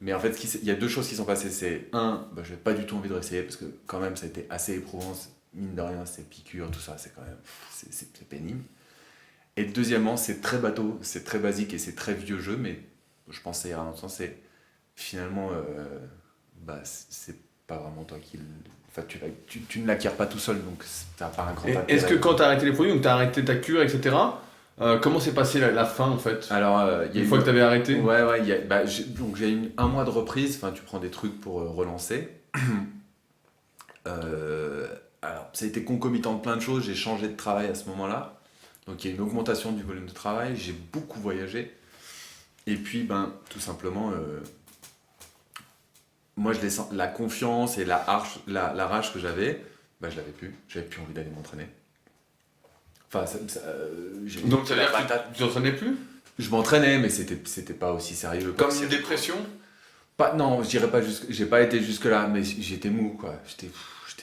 Mais en fait, il y a 2 choses qui sont passées. C'est je n'ai pas du tout envie de réessayer parce que quand même, ça a été assez éprouvant. Mine de rien, c'est piqûres, tout ça, c'est quand même c'est pénible. Et deuxièmement, c'est très bateau, c'est très basique et c'est très vieux jeu, mais je pense que ça ira dans le sens. C'est finalement, c'est pas vraiment toi qui Enfin, tu ne l'acquiers pas tout seul, donc ça n'a pas un grand intérêt. Est-ce que quand tu as arrêté les produits, donc tu as arrêté ta cure, etc., comment s'est passée la fin en fait? Alors, une fois que tu avais arrêté? Ouais, donc j'ai eu 1 mois de reprise, enfin tu prends des trucs pour relancer. Alors, ça a été concomitant de plein de choses, j'ai changé de travail à ce moment-là, donc il y a une augmentation du volume de travail, j'ai beaucoup voyagé, et puis tout simplement, moi je sens la confiance et la rage que j'avais, je l'avais plus, j'avais plus envie d'aller m'entraîner. Enfin, donc ça veut dire que tu t'entraînais plus? Je m'entraînais, mais c'était pas aussi sérieux. Comme une dépression? Non, je dirais pas j'ai pas été jusque là, mais j'étais mou quoi. J'étais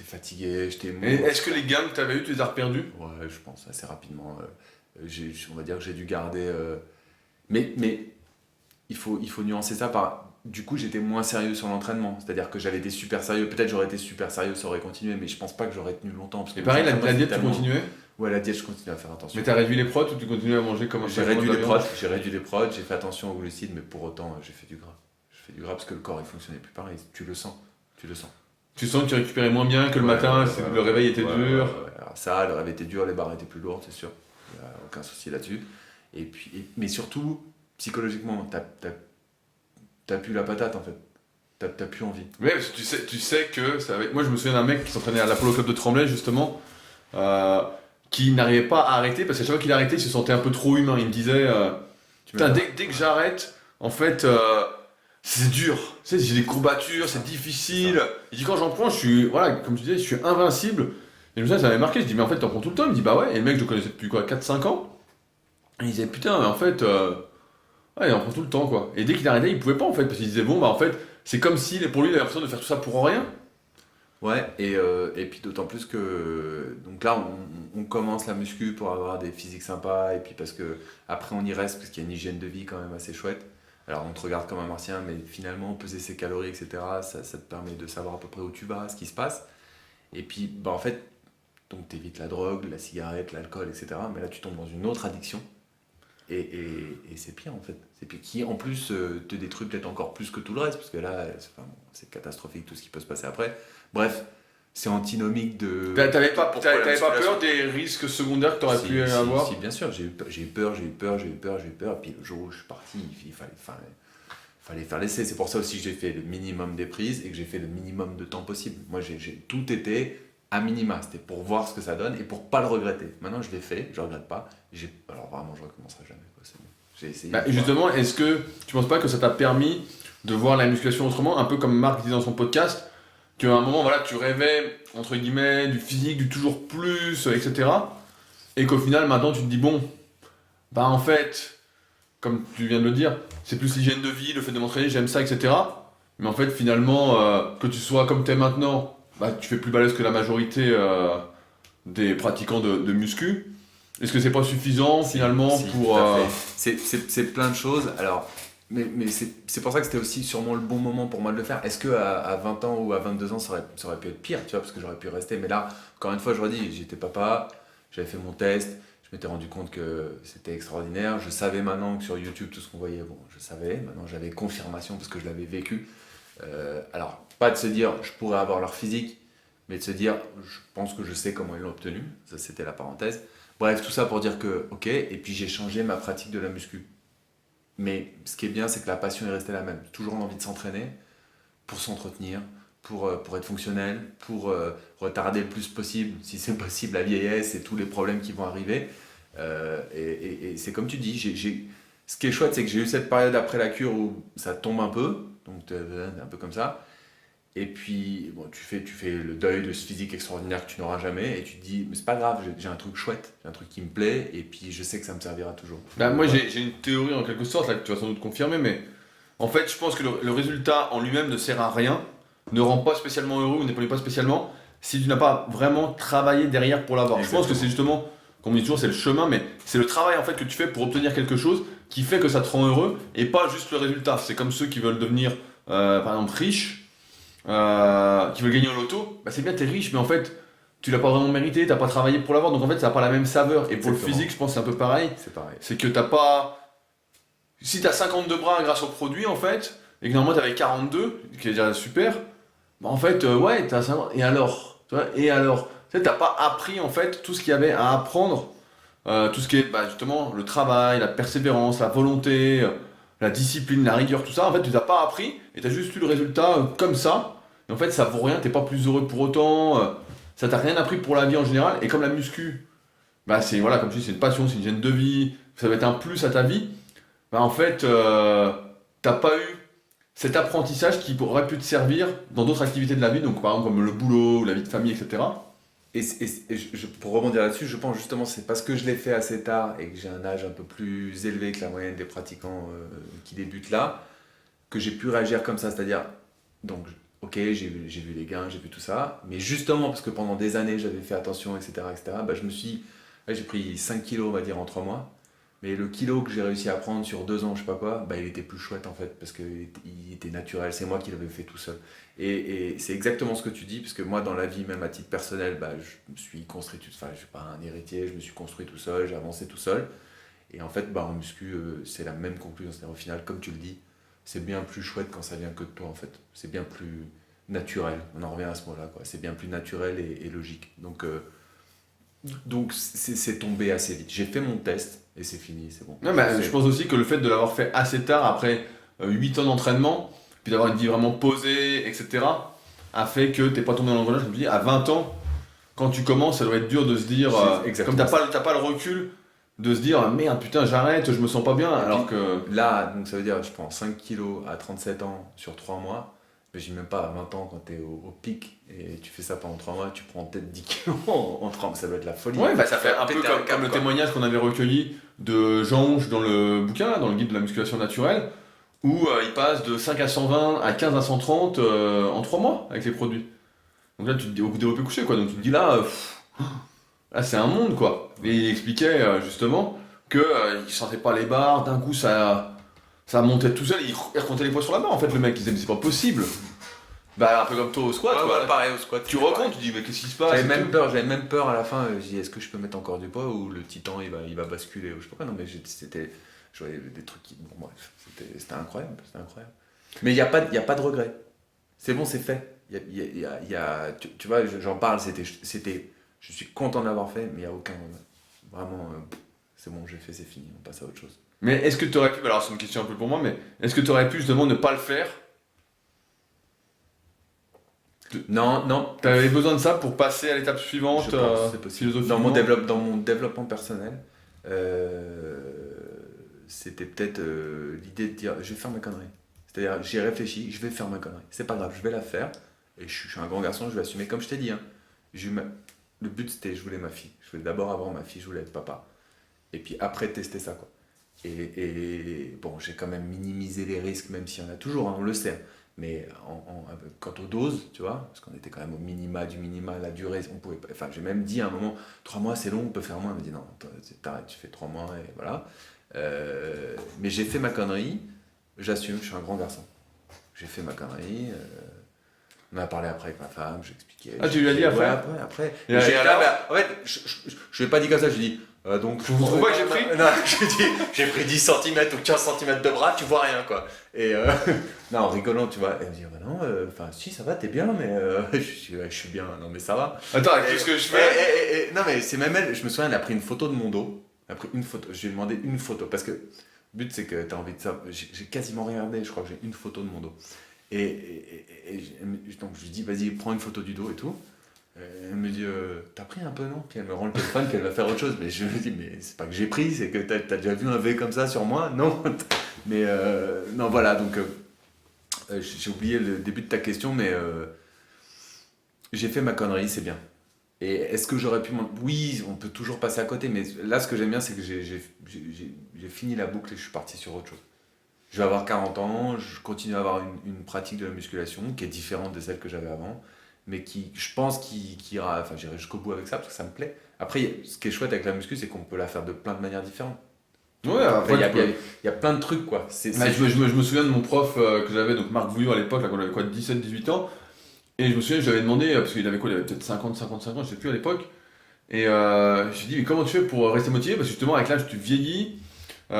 fatigué, j'étais mou. Et est-ce que les gammes que tu avais eues, tu les as reperdus? Ouais, je pense assez rapidement. On va dire que j'ai dû garder. Mais il faut nuancer ça par. Du coup, j'étais moins sérieux sur l'entraînement. C'est-à-dire que j'avais été super sérieux. Peut-être j'aurais été super sérieux, ça aurait continué, mais je pense pas que j'aurais tenu longtemps. Parce que et pareil, la diète, tu continuais? Ouais, la diète, je continue à faire attention. Mais t'as réduit les prods ou tu continues à manger comme un J'ai réduit les prods, j'ai fait attention aux glucides, mais pour autant, j'ai fait du gras. Je fais du gras parce que le corps, il fonctionnait plus pareil. Tu le sens. Tu sens que tu récupérais moins bien, que le matin, le réveil était dur? Ouais. Alors ça, le réveil était dur, les barres étaient plus lourdes, c'est sûr. Il n'y a aucun souci là-dessus. Et puis, mais surtout, psychologiquement, t'as plus la patate en fait. T'as plus envie. Oui, parce que tu sais que ça avait... Moi, je me souviens d'un mec qui s'entraînait à l'Apollo Club de Tremblay, justement. qui n'arrivait pas à arrêter parce qu'à chaque fois qu'il arrêtait, il se sentait un peu trop humain. Il me disait putain, dès que j'arrête, en fait, c'est dur. Tu sais, j'ai des courbatures, c'est difficile. Il dit quand j'en prends, je suis, voilà, comme tu disais, je suis invincible. Et je me souviens, ça m'avait marqué. Je dis, mais en fait, t'en prends tout le temps. Il me dit, bah ouais. Et le mec, je le connaissais depuis quoi, 4-5 ans. Et il disait, putain, mais en fait, ouais, il en prend tout le temps, quoi. Et dès qu'il arrêtait, il pouvait pas, en fait, parce qu'il disait, bon, bah en fait, c'est comme si, pour lui, il avait l'impression de faire tout ça pour rien. Ouais, et puis d'autant plus que donc là on commence la muscu pour avoir des physiques sympas et puis parce que après on y reste parce qu'il y a une hygiène de vie quand même assez chouette. Alors on te regarde comme un martien mais finalement peser ses calories etc ça te permet de savoir à peu près où tu vas, ce qui se passe. Et puis bah en fait donc t'évites la drogue, la cigarette, l'alcool etc. Mais là tu tombes dans une autre addiction et c'est pire en fait. C'est pire qui en plus te détruit peut-être encore plus que tout le reste parce que là c'est catastrophique tout ce qui peut se passer après. Bref, c'est antinomique de. T'avais pas peur des risques secondaires que t'aurais pu avoir? Si, bien sûr, j'ai eu peur. Et puis le jour où je suis parti, fallait faire l'essai. C'est pour ça aussi que j'ai fait le minimum des prises et que j'ai fait le minimum de temps possible. Moi, j'ai tout été à minima. C'était pour voir ce que ça donne et pour pas le regretter. Maintenant, je l'ai fait, je regrette pas. Alors vraiment, je recommencerai jamais. Quoi. C'est bon. J'ai essayé. Justement, est-ce que tu penses pas que ça t'a permis de voir la musculation autrement, un peu comme Marc disait dans son podcast? Qu'à un moment, voilà, tu rêvais, entre guillemets, du physique, du toujours plus, etc. Et qu'au final, maintenant, tu te dis, bon, bah en fait, comme tu viens de le dire, c'est plus l'hygiène de vie, le fait de m'entraîner, j'aime ça, etc. Mais en fait, finalement, que tu sois comme tu es maintenant, bah tu fais plus balèze que la majorité des pratiquants de muscu. Est-ce que c'est pas suffisant, finalement, pour... Tout à fait. C'est plein de choses. Alors... Mais c'est pour ça que c'était aussi sûrement le bon moment pour moi de le faire. Est-ce qu'à 20 ans ou à 22 ans, ça aurait pu être pire, tu vois, parce que j'aurais pu rester. Mais là, encore une fois, je redis, j'étais papa, j'avais fait mon test, je m'étais rendu compte que c'était extraordinaire. Je savais maintenant que sur YouTube, tout ce qu'on voyait, bon, je savais. Maintenant, j'avais confirmation parce que je l'avais vécu. Alors, pas de se dire, je pourrais avoir leur physique, mais de se dire, je pense que je sais comment ils l'ont obtenu. Ça, c'était la parenthèse. Bref, tout ça pour dire que, ok, et puis j'ai changé ma pratique de la muscu. Mais ce qui est bien, c'est que la passion est restée la même. Toujours l'envie de s'entraîner pour s'entretenir, pour être fonctionnel, pour retarder le plus possible, si c'est possible, la vieillesse et tous les problèmes qui vont arriver. Et c'est comme tu dis, ce qui est chouette, c'est que j'ai eu cette période après la cure où ça tombe un peu, donc un peu comme ça. Et puis, bon, tu fais le deuil de ce physique extraordinaire que tu n'auras jamais, et tu te dis, mais c'est pas grave, j'ai un truc chouette, j'ai un truc qui me plaît, et puis je sais que ça me servira toujours. Bah, moi, j'ai une théorie en quelque sorte, là, que tu vas sans doute confirmer, mais en fait, je pense que le résultat en lui-même ne sert à rien, ne rend pas spécialement heureux ou n'épanouit pas spécialement, si tu n'as pas vraiment travaillé derrière pour l'avoir. Je pense que c'est justement, comme on dit toujours, c'est le chemin, mais c'est le travail en fait que tu fais pour obtenir quelque chose qui fait que ça te rend heureux, et pas juste le résultat. C'est comme ceux qui veulent devenir, par exemple, riches, qui veulent gagner au loto, bah c'est bien, t'es riche, mais en fait, tu l'as pas vraiment mérité, t'as pas travaillé pour l'avoir, donc en fait, ça n'a pas la même saveur. Et pour le physique, je pense que c'est un peu pareil. C'est pareil. C'est que t'as pas. Si t'as 52 bras grâce au produit, en fait, et que normalement t'avais 42, qui est déjà super, bah en fait, ouais, t'as 50. Et alors? Tu vois, et alors? Tu sais, t'as pas appris, en fait, tout ce qu'il y avait à apprendre, tout ce qui est, bah, justement, le travail, la persévérance, la volonté, la discipline, la rigueur, tout ça, en fait, tu t'as pas appris, et t'as juste eu le résultat comme ça. Et en fait, ça vaut rien, t'es pas plus heureux pour autant, ça t'a rien appris pour la vie en général. Et comme la muscu, bah c'est voilà, comme tu dis, c'est une passion, c'est une hygiène de vie, ça va être un plus à ta vie. Bah en fait, t'as pas eu cet apprentissage qui aurait pu te servir dans d'autres activités de la vie, donc par exemple comme le boulot, la vie de famille, etc. Pour rebondir là-dessus, je pense justement c'est parce que je l'ai fait assez tard et que j'ai un âge un peu plus élevé que la moyenne des pratiquants qui débutent là, que j'ai pu réagir comme ça, c'est-à-dire, donc ok, j'ai vu les gains, j'ai vu tout ça, mais justement parce que pendant des années j'avais fait attention, etc., bah, j'ai pris 5 kilos on va dire en 3 mois, mais le kilo que j'ai réussi à prendre sur 2 ans, je sais pas quoi, bah, il était plus chouette en fait, parce qu'il était naturel, c'est moi qui l'avais fait tout seul. Et c'est exactement ce que tu dis, parce que moi dans la vie, même à titre personnel, bah, je me suis construit, enfin je suis pas un héritier, je me suis construit tout seul, j'ai avancé tout seul, et en fait bah, en muscu, c'est la même conclusion, c'est-à-dire au final, comme tu le dis, c'est bien plus chouette quand ça vient que de toi en fait. C'est bien plus naturel. On en revient à ce mot-là, quoi. C'est bien plus naturel et logique. Donc c'est tombé assez vite. J'ai fait mon test et c'est fini, c'est bon. Non, mais je pense aussi que le fait de l'avoir fait assez tard, après 8 ans d'entraînement, puis d'avoir une vie vraiment posée, etc., a fait que t'es pas tombé dans l'engrenage. Je me dis, à 20 ans, quand tu commences, ça doit être dur de se dire, comme t'as pas le recul, de se dire merde putain j'arrête, je me sens pas bien, alors que... Là, donc ça veut dire je prends 5 kilos à 37 ans sur 3 mois, mais j'ai même pas à 20 ans quand t'es au pic, et tu fais ça pendant 3 mois, tu prends peut-être 10 kilos en 3 mois, ça doit être la folie. Ouais, ça fait un peu comme le témoignage qu'on avait recueilli de Jean Houche dans le bouquin, là, dans le guide de la musculation naturelle, où il passe de 5 à 120 à 15 à 130 en 3 mois avec les produits. Donc là tu te dis au développé couché quoi, donc tu te dis là, là c'est un monde quoi. Et il expliquait justement que il sentait pas les barres, d'un coup ça montait tout seul, il racontait les poids sur la barre en fait le mec, il disait mais c'est pas possible. Bah un peu comme toi au squat quoi. Pareil au squat. Tu recomptes, tu dis mais qu'est-ce qui se passe? J'avais même peur à la fin, je dis est-ce que je peux mettre encore du poids ou le titan il va basculer ou je sais pas quoi, non mais je voyais des trucs qui, bon bref, c'était incroyable, Mais il y a pas de regret. C'est bon, c'est fait. Tu vois, j'en parle, je suis content de l'avoir fait, mais il n'y a aucun. Vraiment, c'est bon, j'ai fait, c'est fini, on passe à autre chose. Mais est-ce que tu aurais pu, alors c'est une question un peu pour moi, mais est-ce que tu aurais pu justement ne pas le faire? Non. Tu avais besoin de ça pour passer à l'étape suivante, je pense, c'est possible. Dans mon développement personnel, c'était peut-être l'idée de dire je vais faire ma connerie. C'est-à-dire, j'y ai réfléchi, je vais faire ma connerie. C'est pas grave, je vais la faire. Et je suis un grand garçon, je vais assumer. Comme je t'ai dit, hein, le but c'était, je voulais ma fille. Je voulais d'abord avoir ma fille, je voulais être papa. Et puis après, tester ça, quoi. Et bon, j'ai quand même minimisé les risques, même s'il y en a toujours, hein, on le sait. Mais quant aux doses, tu vois, parce qu'on était quand même au minima du minima, la durée, on pouvait pas. Enfin, j'ai même dit à un moment, 3 mois c'est long, on peut faire moins. Elle m'a dit non, t'arrêtes, tu fais 3 mois et voilà. Mais j'ai fait ma connerie, j'assume, je suis un grand garçon. J'ai fait ma connerie. On en a parlé après avec ma femme, j'expliquais. Ah, tu lui as dit après? Ouais, après. En fait, je ne l'ai pas dit comme ça, je lui ai dit. Donc, vous trouvez pas que j'ai pris? Non, j'ai pris 10 cm ou 15 cm de bras, tu vois rien quoi. Et non, en rigolant, tu vois. Elle me dit, bah non, enfin, si, ça va, t'es bien, mais je suis bien, non, mais ça va. Attends, qu'est-ce que je fais? Non, mais c'est même elle, je me souviens, elle a pris une photo de mon dos. Elle a pris une photo, je lui ai demandé une photo, parce que le but c'est que t'as envie de ça. J'ai quasiment regardé, je crois que j'ai une photo de mon dos. Donc je lui dis, vas-y, prends une photo du dos et tout. Elle me dit, t'as pris un peu, non? Puis elle me rend le téléphone, qu'elle va faire autre chose. Mais je me dis, mais c'est pas que j'ai pris, c'est que t'as déjà vu un V comme ça sur moi? Non. Mais non, voilà, donc j'ai oublié le début de ta question, mais j'ai fait ma connerie, c'est bien. Et est-ce que j'aurais pu... Oui, on peut toujours passer à côté, mais là, ce que j'aime bien, c'est que j'ai fini la boucle et je suis parti sur autre chose. Je vais avoir 40 ans, je continue à avoir une pratique de la musculation qui est différente de celle que j'avais avant, mais qui, je pense, qui ira... Enfin, j'irai jusqu'au bout avec ça parce que ça me plaît. Après, ce qui est chouette avec la muscu, c'est qu'on peut la faire de plein de manières différentes. Ouais, après, il y a plein de trucs, quoi. Je me souviens de mon prof que j'avais, donc Marc Vouillot à l'époque, là, quand on avait quoi, 17-18 ans. Et je me souviens, je lui avais demandé, parce qu'il avait quoi, il avait peut-être 50-55 ans, je sais plus à l'époque. Et je lui ai dit, mais comment tu fais pour rester motivé? Parce que justement, avec l'âge, tu vieillis, et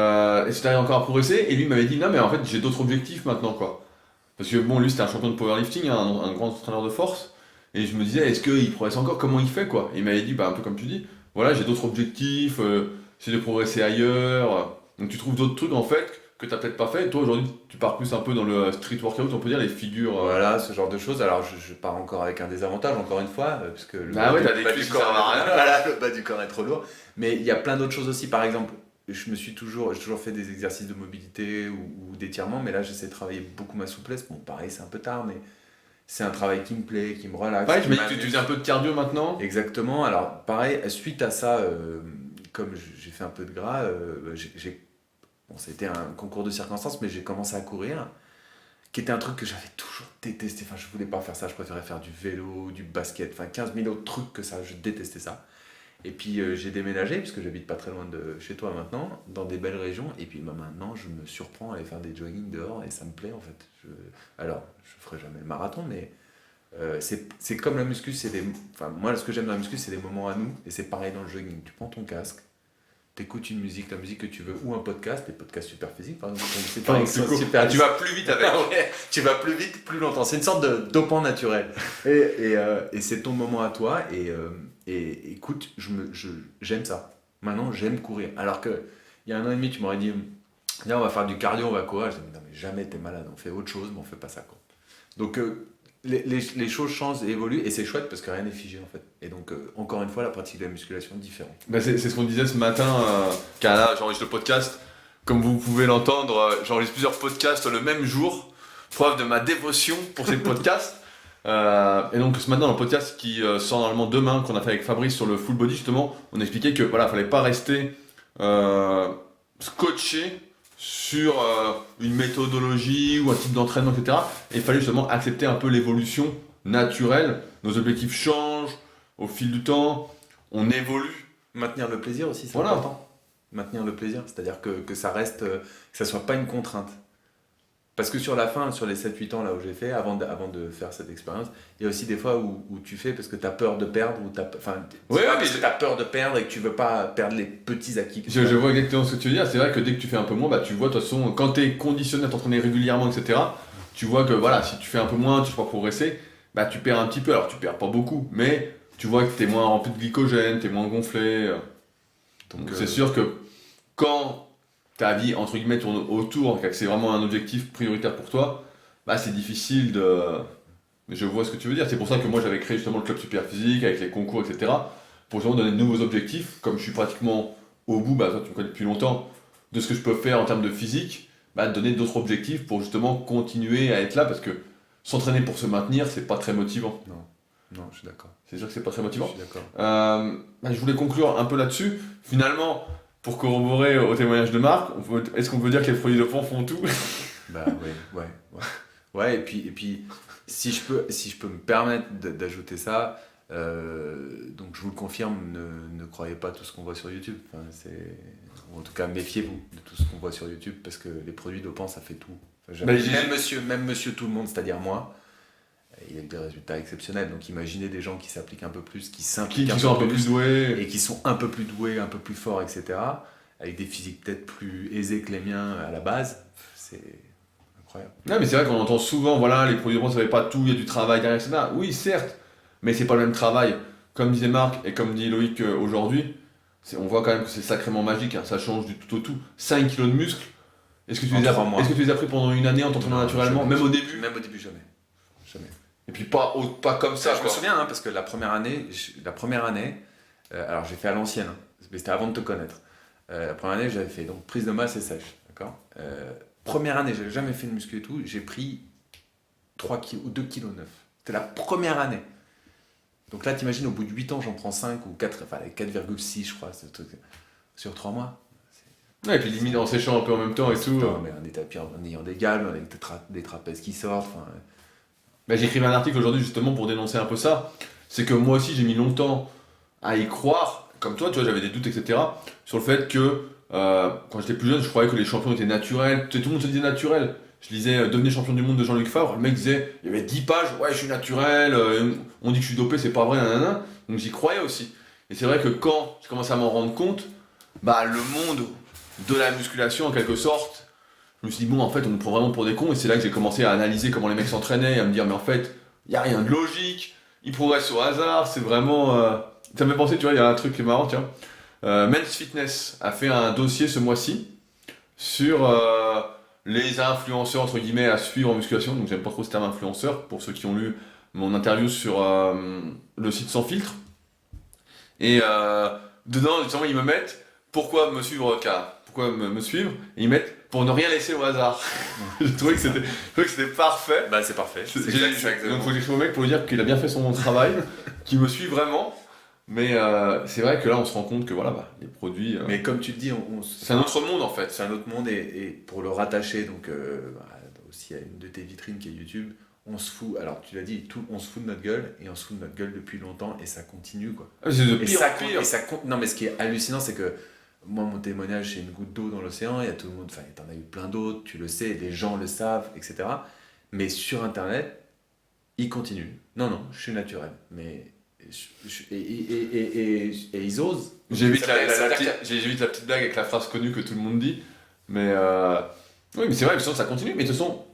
tu arrives encore à progresser. Et lui il m'avait dit, non, mais en fait, j'ai d'autres objectifs maintenant, quoi. Parce que bon, lui, c'était un champion de powerlifting, hein, un grand entraîneur de force. Et je me disais, est-ce qu'il progresse encore? Comment il fait, quoi? Et il m'avait dit, bah, un peu comme tu dis, voilà, j'ai d'autres objectifs, c'est de progresser ailleurs. Donc tu trouves d'autres trucs, en fait, que tu n'as peut-être pas fait. Et toi, aujourd'hui, tu pars plus un peu dans le street workout, on peut dire, les figures. Voilà, ce genre de choses. Alors, je pars encore avec un désavantage, encore une fois, puisque le bas du corps voilà, le bas du corps est trop lourd. Mais il y a plein d'autres choses aussi. Par exemple, j'ai toujours fait des exercices de mobilité ou d'étirement, mais là, j'essaie de travailler beaucoup ma souplesse. Bon, pareil, c'est un peu tard, mais c'est un travail qui me plaît, qui me relaxe. Ouais, tu m'as dit que tu faisais un peu de cardio maintenant. Exactement. Alors, pareil, suite à ça, comme j'ai fait un peu de gras, bon, c'était un concours de circonstances, mais j'ai commencé à courir, qui était un truc que j'avais toujours détesté. Enfin, je voulais pas faire ça, je préférais faire du vélo, du basket, enfin 15 000 autres trucs que ça, je détestais ça. Et puis j'ai déménagé, puisque j'habite pas très loin de chez toi maintenant, dans des belles régions, et puis maintenant je me surprends à aller faire des jogging dehors, et ça me plaît en fait. Alors, je ferai jamais le marathon, mais c'est comme la muscu, enfin, moi ce que j'aime dans la muscu, c'est les moments à nous, et c'est pareil dans le jogging. Tu prends ton casque, t'écoutes une musique, la musique que tu veux, ou un podcast, les podcasts super physiques par exemple. C'est pas super. Tu vas plus vite avec. Ouais, tu vas plus vite, plus longtemps. C'est une sorte de dopant naturel. Et c'est ton moment à toi. Et écoute, j'aime ça. Maintenant, j'aime courir. Alors que il y a 1 an et demi, tu m'aurais dit, viens, on va faire du cardio, on va courir. Je dis, non mais jamais, t'es malade. On fait autre chose, mais on fait pas ça, quoi. Donc les choses changent et évoluent et c'est chouette parce que rien n'est figé en fait. Et donc, encore une fois, la pratique de la musculation est différente. Bah, c'est ce qu'on disait ce matin, car là j'enregistre le podcast. Comme vous pouvez l'entendre, j'enregistre plusieurs podcasts le même jour, preuve de ma dévotion pour ces podcasts. Et donc ce matin, dans le podcast qui sort normalement demain, qu'on a fait avec Fabrice sur le full body, justement, on expliquait que voilà, fallait pas rester scotché sur une méthodologie ou un type d'entraînement, etc. Et il fallait justement accepter un peu l'évolution naturelle. Nos objectifs changent au fil du temps, on évolue. Maintenir le plaisir aussi, c'est Voilà. important. Maintenir le plaisir, c'est-à-dire que ça reste, que ça soit pas une contrainte. Parce que sur la fin, sur les 7-8 ans là où j'ai fait, avant de faire cette expérience, il y a aussi des fois où tu fais parce que tu as peur de perdre, ou parce que tu as peur de perdre et que tu veux pas perdre les petits acquis. Je vois exactement ce que tu veux dire. C'est vrai que dès que tu fais un peu moins, bah, tu vois, de toute façon, quand tu es conditionné à t'entraîner régulièrement, etc., tu vois que voilà, si tu fais un peu moins, tu ne peux pas progresser, bah, tu perds un petit peu. Alors tu perds pas beaucoup, mais tu vois que tu es moins rempli de glycogène, tu es moins gonflé. Donc c'est sûr que quand ta vie, entre guillemets, tourne autour, que c'est vraiment un objectif prioritaire pour toi, bah, c'est difficile de... Mais je vois ce que tu veux dire. C'est pour ça que moi j'avais créé justement le club super physique avec les concours, etc. Pour justement donner de nouveaux objectifs. Comme je suis pratiquement au bout, bah, toi tu me connais depuis longtemps, de ce que je peux faire en termes de physique, bah, donner d'autres objectifs pour justement continuer à être là. Parce que s'entraîner pour se maintenir, c'est pas très motivant. Non, je suis d'accord. C'est sûr que c'est pas très motivant. Je suis d'accord. Bah, je voulais conclure un peu là-dessus. Finalement, pour corroborer au témoignage de Marc, est-ce qu'on peut dire que les produits de fond font tout? Bah ouais. Ouais, et puis si je peux me permettre d'ajouter ça, donc je vous le confirme, ne croyez pas tout ce qu'on voit sur YouTube. Enfin, ou en tout cas, méfiez-vous de tout ce qu'on voit sur YouTube parce que les produits dopants, ça fait tout. Enfin, même monsieur tout le monde, c'est-à-dire moi, il a eu des résultats exceptionnels. Donc imaginez des gens qui s'appliquent un peu plus, qui s'impliquent qui sont un peu plus doués. et qui sont un peu plus doués, un peu plus forts, etc. Avec des physiques peut-être plus aisés que les miens à la base. C'est incroyable. Non, mais c'est vrai qu'on entend souvent, voilà, les produits de bronze, ça fait pas tout, il y a du travail derrière, etc. Oui, certes, mais c'est pas le même travail. Comme disait Marc et comme dit Loïc aujourd'hui, on voit quand même que c'est sacrément magique, hein, ça change du tout au tout. 5 kilos de muscles, est-ce que tu les as pris pendant une année en t'entraînant naturellement? Jamais. Même au début? Même au début, jamais. Et puis pas comme ça, Je me souviens, hein, parce que la première année, alors j'ai fait à l'ancienne, hein, mais c'était avant de te connaître. La première année, j'avais fait donc prise de masse et sèche, d'accord. Première année, j'avais jamais fait de muscu et tout, j'ai pris 3 kg ou 2,9 kg. C'était la première année. Donc là, t'imagines, au bout de 8 ans, j'en prends 5 ou 4, enfin 4,6 je crois, ce truc, sur 3 mois. Ouais, et puis limite en séchant un peu en même temps et tout. Putain, mais en ayant des galmes, avec des trapèzes qui sortent, enfin... Bah, j'ai écrit un article aujourd'hui justement pour dénoncer un peu ça. C'est que moi aussi j'ai mis longtemps à y croire, comme toi, tu vois, j'avais des doutes, etc. Sur le fait que quand j'étais plus jeune, je croyais que les champions étaient naturels. Tu sais, tout le monde se disait naturel. Je lisais Devenez champion du monde de Jean-Luc Favre. Le mec disait, il y avait 10 pages, ouais, je suis naturel, on dit que je suis dopé, c'est pas vrai, nanana. Donc j'y croyais aussi. Et c'est vrai que quand je commençais à m'en rendre compte, bah le monde de la musculation en quelque sorte, je me suis dit, bon, en fait, on nous prend vraiment pour des cons, et c'est là que j'ai commencé à analyser comment les mecs s'entraînaient, et à me dire, mais en fait, il n'y a rien de logique, ils progressent au hasard, c'est vraiment... Ça me fait penser, tu vois, il y a un truc qui est marrant, tiens. Men's Fitness a fait un dossier ce mois-ci sur les influenceurs, entre guillemets, à suivre en musculation, donc j'aime pas trop ce terme influenceur, pour ceux qui ont lu mon interview sur le site Sans Filtre. Et dedans, justement, ils me mettent, pourquoi me suivre, pourquoi me suivre, et ils mettent pour ne rien laisser au hasard. Je trouvais que c'était parfait. Bah c'est parfait. Donc faut que j'écrive au mec pour lui dire qu'il a bien fait son travail, qu'il me suit vraiment. Mais c'est vrai que là on se rend compte que voilà, bah, les produits... Mais comme tu te dis, c'est un autre monde en fait. C'est un autre monde et pour le rattacher donc, aussi à une de tes vitrines qui est YouTube, on se fout, alors tu l'as dit, on se fout de notre gueule et on se fout de notre gueule depuis longtemps et ça continue quoi. C'est de pire en pire. Non mais ce qui est hallucinant c'est que moi, mon témoignage, c'est une goutte d'eau dans l'océan. Il y a tout le monde, enfin, t'en as eu plein d'autres, tu le sais, les gens le savent, etc. Mais sur Internet, ils continuent. Non, je suis naturel. Mais et ils osent. J'évite la petite blague avec la phrase connue que tout le monde dit. Mais oui, mais c'est vrai que ça continue. Mais de toute façon,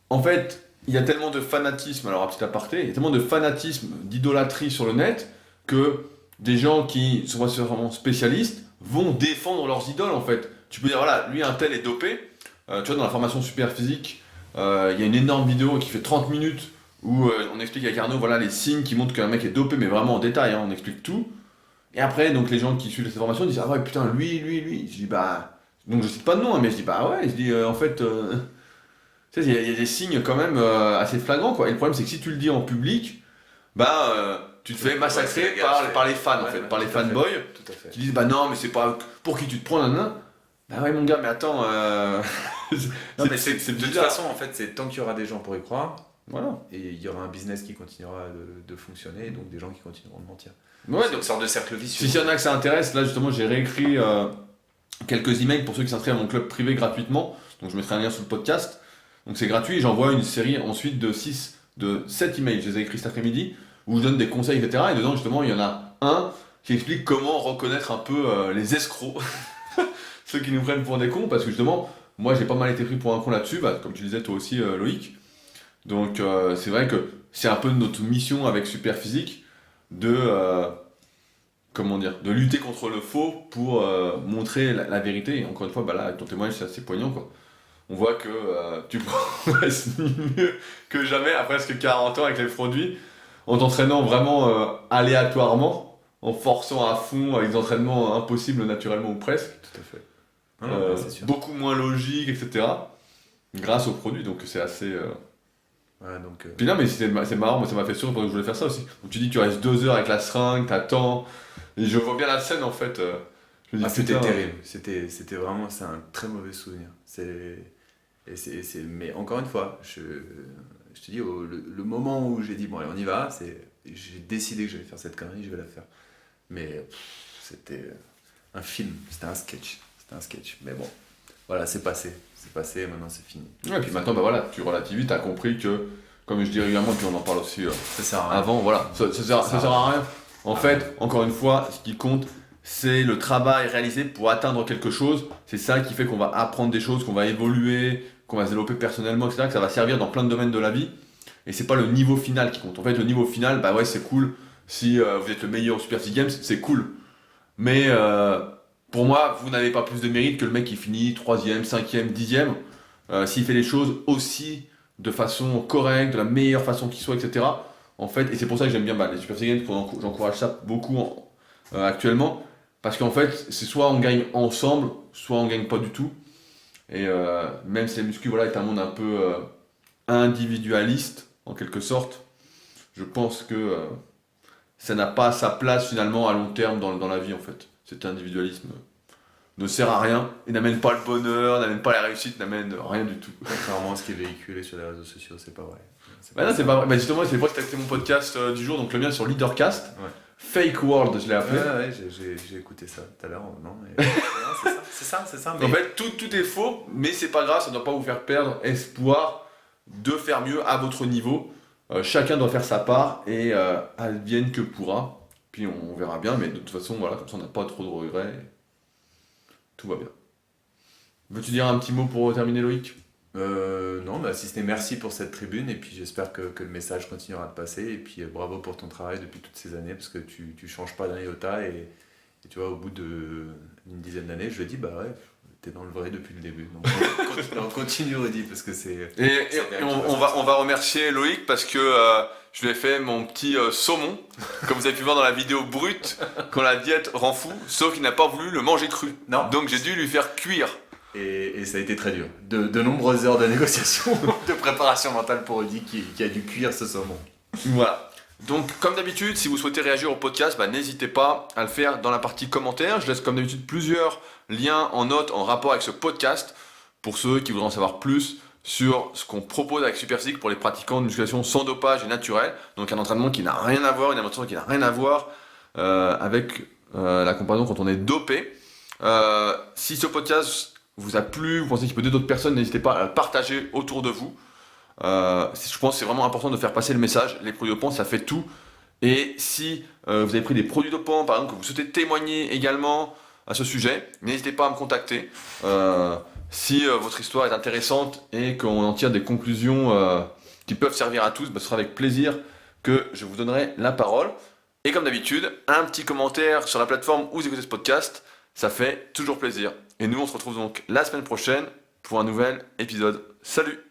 en fait, il y a tellement de fanatisme. Alors, un petit aparté, il y a tellement de fanatisme, d'idolâtrie sur le net que des gens qui sont vraiment spécialistes vont défendre leurs idoles en fait. Tu peux dire voilà, lui un tel est dopé. Tu vois, dans la formation super physique, il y a une énorme vidéo qui fait 30 minutes où on explique avec Arnaud voilà, les signes qui montrent qu'un mec est dopé, mais vraiment en détail, hein, on explique tout. Et après, donc les gens qui suivent cette formation disent ah ouais, putain, lui. Je dis bah. Donc je cite pas de nom, hein, mais je dis bah ouais, je dis en fait. Tu sais, il y a des signes quand même assez flagrants, quoi. Et le problème, c'est que si tu le dis en public, tu te fais massacrer par les fans, en fait, par les fanboys. Tout à fait. Qui disent bah non, mais c'est pas pour qui tu te prends, nanana. Bah ouais, mon gars, mais attends. Non, mais de toute bizarre. façon, en fait, c'est tant qu'il y aura des gens pour y croire, Voilà. et il y aura un business qui continuera de fonctionner, et donc des gens qui continueront de mentir. Ouais, C'est donc une sorte de cercle vicieux. si y en a que ça intéresse, là justement, j'ai réécrit quelques emails pour ceux qui s'inscrivent à mon club privé gratuitement. Donc je mettrai un lien sous le podcast. Donc c'est gratuit et j'envoie une série ensuite de 7 emails, je les ai écrits cet après-midi, où je donne des conseils, etc. Et dedans, justement, il y en a un qui explique comment reconnaître un peu les escrocs, ceux qui nous prennent pour des cons, parce que justement, moi j'ai pas mal été pris pour un con là-dessus, comme tu disais toi aussi, Loïc. Donc c'est vrai que c'est un peu notre mission avec Superphysique de lutter contre le faux pour montrer la vérité. Et encore une fois, là, avec ton témoignage, c'est assez poignant, quoi. On voit que tu progresses mieux que jamais à presque 40 ans avec les produits, en t'entraînant vraiment aléatoirement, en forçant à fond avec des entraînements impossibles naturellement ou presque. Tout à fait. Non, c'est sûr. Beaucoup moins logique, etc. Grâce aux produits, donc c'est assez... Voilà, donc, Puis non, mais c'est marrant, moi ça m'a fait sourire parce que je voulais faire ça aussi. Donc tu dis que tu restes 2 heures avec la seringue, t'attends, et je vois bien la scène en fait. Je me dis, c'était putain, terrible. C'était vraiment, c'est un très mauvais souvenir. Mais encore une fois, je te dis, le moment où j'ai dit, bon allez, on y va, j'ai décidé que j'allais faire cette connerie, je vais la faire. Mais c'était un film, c'était un sketch. Mais bon, voilà, c'est passé, maintenant c'est fini. Ouais, et puis maintenant, tu relativises, t'as compris que, comme je dis régulièrement, puis on en parle aussi Ça sert à rien. avant, voilà, ça sert à rien. En fait, encore une fois, ce qui compte, c'est le travail réalisé pour atteindre quelque chose. C'est ça qui fait qu'on va apprendre des choses, qu'on va évoluer, qu'on va se développer personnellement, etc. Que ça va servir dans plein de domaines de la vie. Et c'est pas le niveau final qui compte. En fait, le niveau final, bah ouais, c'est cool. Si vous êtes le meilleur au Super Physique Games, c'est cool. Mais pour moi, vous n'avez pas plus de mérite que le mec qui finit 3ème, 5ème, 10ème. S'il fait les choses aussi de façon correcte, de la meilleure façon qui soit, etc. En fait, et c'est pour ça que j'aime bien les Super Physique Games, j'encourage ça beaucoup actuellement. Parce qu'en fait, c'est soit on gagne ensemble, soit on gagne pas du tout. Et même si la muscu est un monde un peu individualiste, en quelque sorte, je pense que ça n'a pas sa place finalement à long terme dans la vie en fait. Cet individualisme ne sert à rien, il n'amène pas le bonheur, n'amène pas la réussite, n'amène rien du tout. Contrairement à ce qui est véhiculé sur les réseaux sociaux, c'est pas vrai. Non, c'est pas vrai. Justement, c'est pour ça que tu as écouté mon podcast du jour, donc le mien sur Leadercast. Ouais. Fake World, je l'ai appelé. Ouais, j'ai écouté ça tout à l'heure, non mais... c'est ça. Mais... En fait, tout est faux, mais c'est pas grave, ça ne doit pas vous faire perdre espoir de faire mieux à votre niveau. Chacun doit faire sa part et advienne que pourra. Puis on verra bien, mais de toute façon, comme ça on n'a pas trop de regrets. Tout va bien. Veux-tu dire un petit mot pour terminer, Loïc ? Non, si ce n'est merci pour cette tribune, et puis j'espère que le message continuera de passer, et puis bravo pour ton travail depuis toutes ces années, parce que tu changes pas d'un iota, et tu vois, au bout d'une dizaine d'années, je le dis, bah ouais, t'es dans le vrai depuis le début. Donc continue, Rudy, parce que c'est... Et on va remercier Loïc, parce que je lui ai fait mon petit saumon, comme vous avez pu voir dans la vidéo brute, quand la diète rend fou, sauf qu'il n'a pas voulu le manger cru. Non. Donc j'ai dû lui faire cuire. Et ça a été très dur. De nombreuses heures de négociation, de préparation mentale pour Rudy qui a dû cuire ce saumon. Voilà. Donc, comme d'habitude, si vous souhaitez réagir au podcast, n'hésitez pas à le faire dans la partie commentaires. Je laisse comme d'habitude plusieurs liens en note en rapport avec ce podcast pour ceux qui voudront en savoir plus sur ce qu'on propose avec Superphysique pour les pratiquants de musculation sans dopage et naturel. Donc, un entraînement qui n'a rien à voir, une alimentation qui n'a rien à voir avec la comparaison quand on est dopé. Si ce podcast vous a plu, vous pensez qu'il peut aider d'autres personnes, n'hésitez pas à le partager autour de vous. Je pense que c'est vraiment important de faire passer le message. Les produits dopants, ça fait tout. Et si vous avez pris des produits dopants, par exemple, que vous souhaitez témoigner également à ce sujet, n'hésitez pas à me contacter. Si votre histoire est intéressante et qu'on en tire des conclusions qui peuvent servir à tous, ce sera avec plaisir que je vous donnerai la parole. Et comme d'habitude, un petit commentaire sur la plateforme où vous écoutez ce podcast, ça fait toujours plaisir. Et nous, on se retrouve donc la semaine prochaine pour un nouvel épisode. Salut!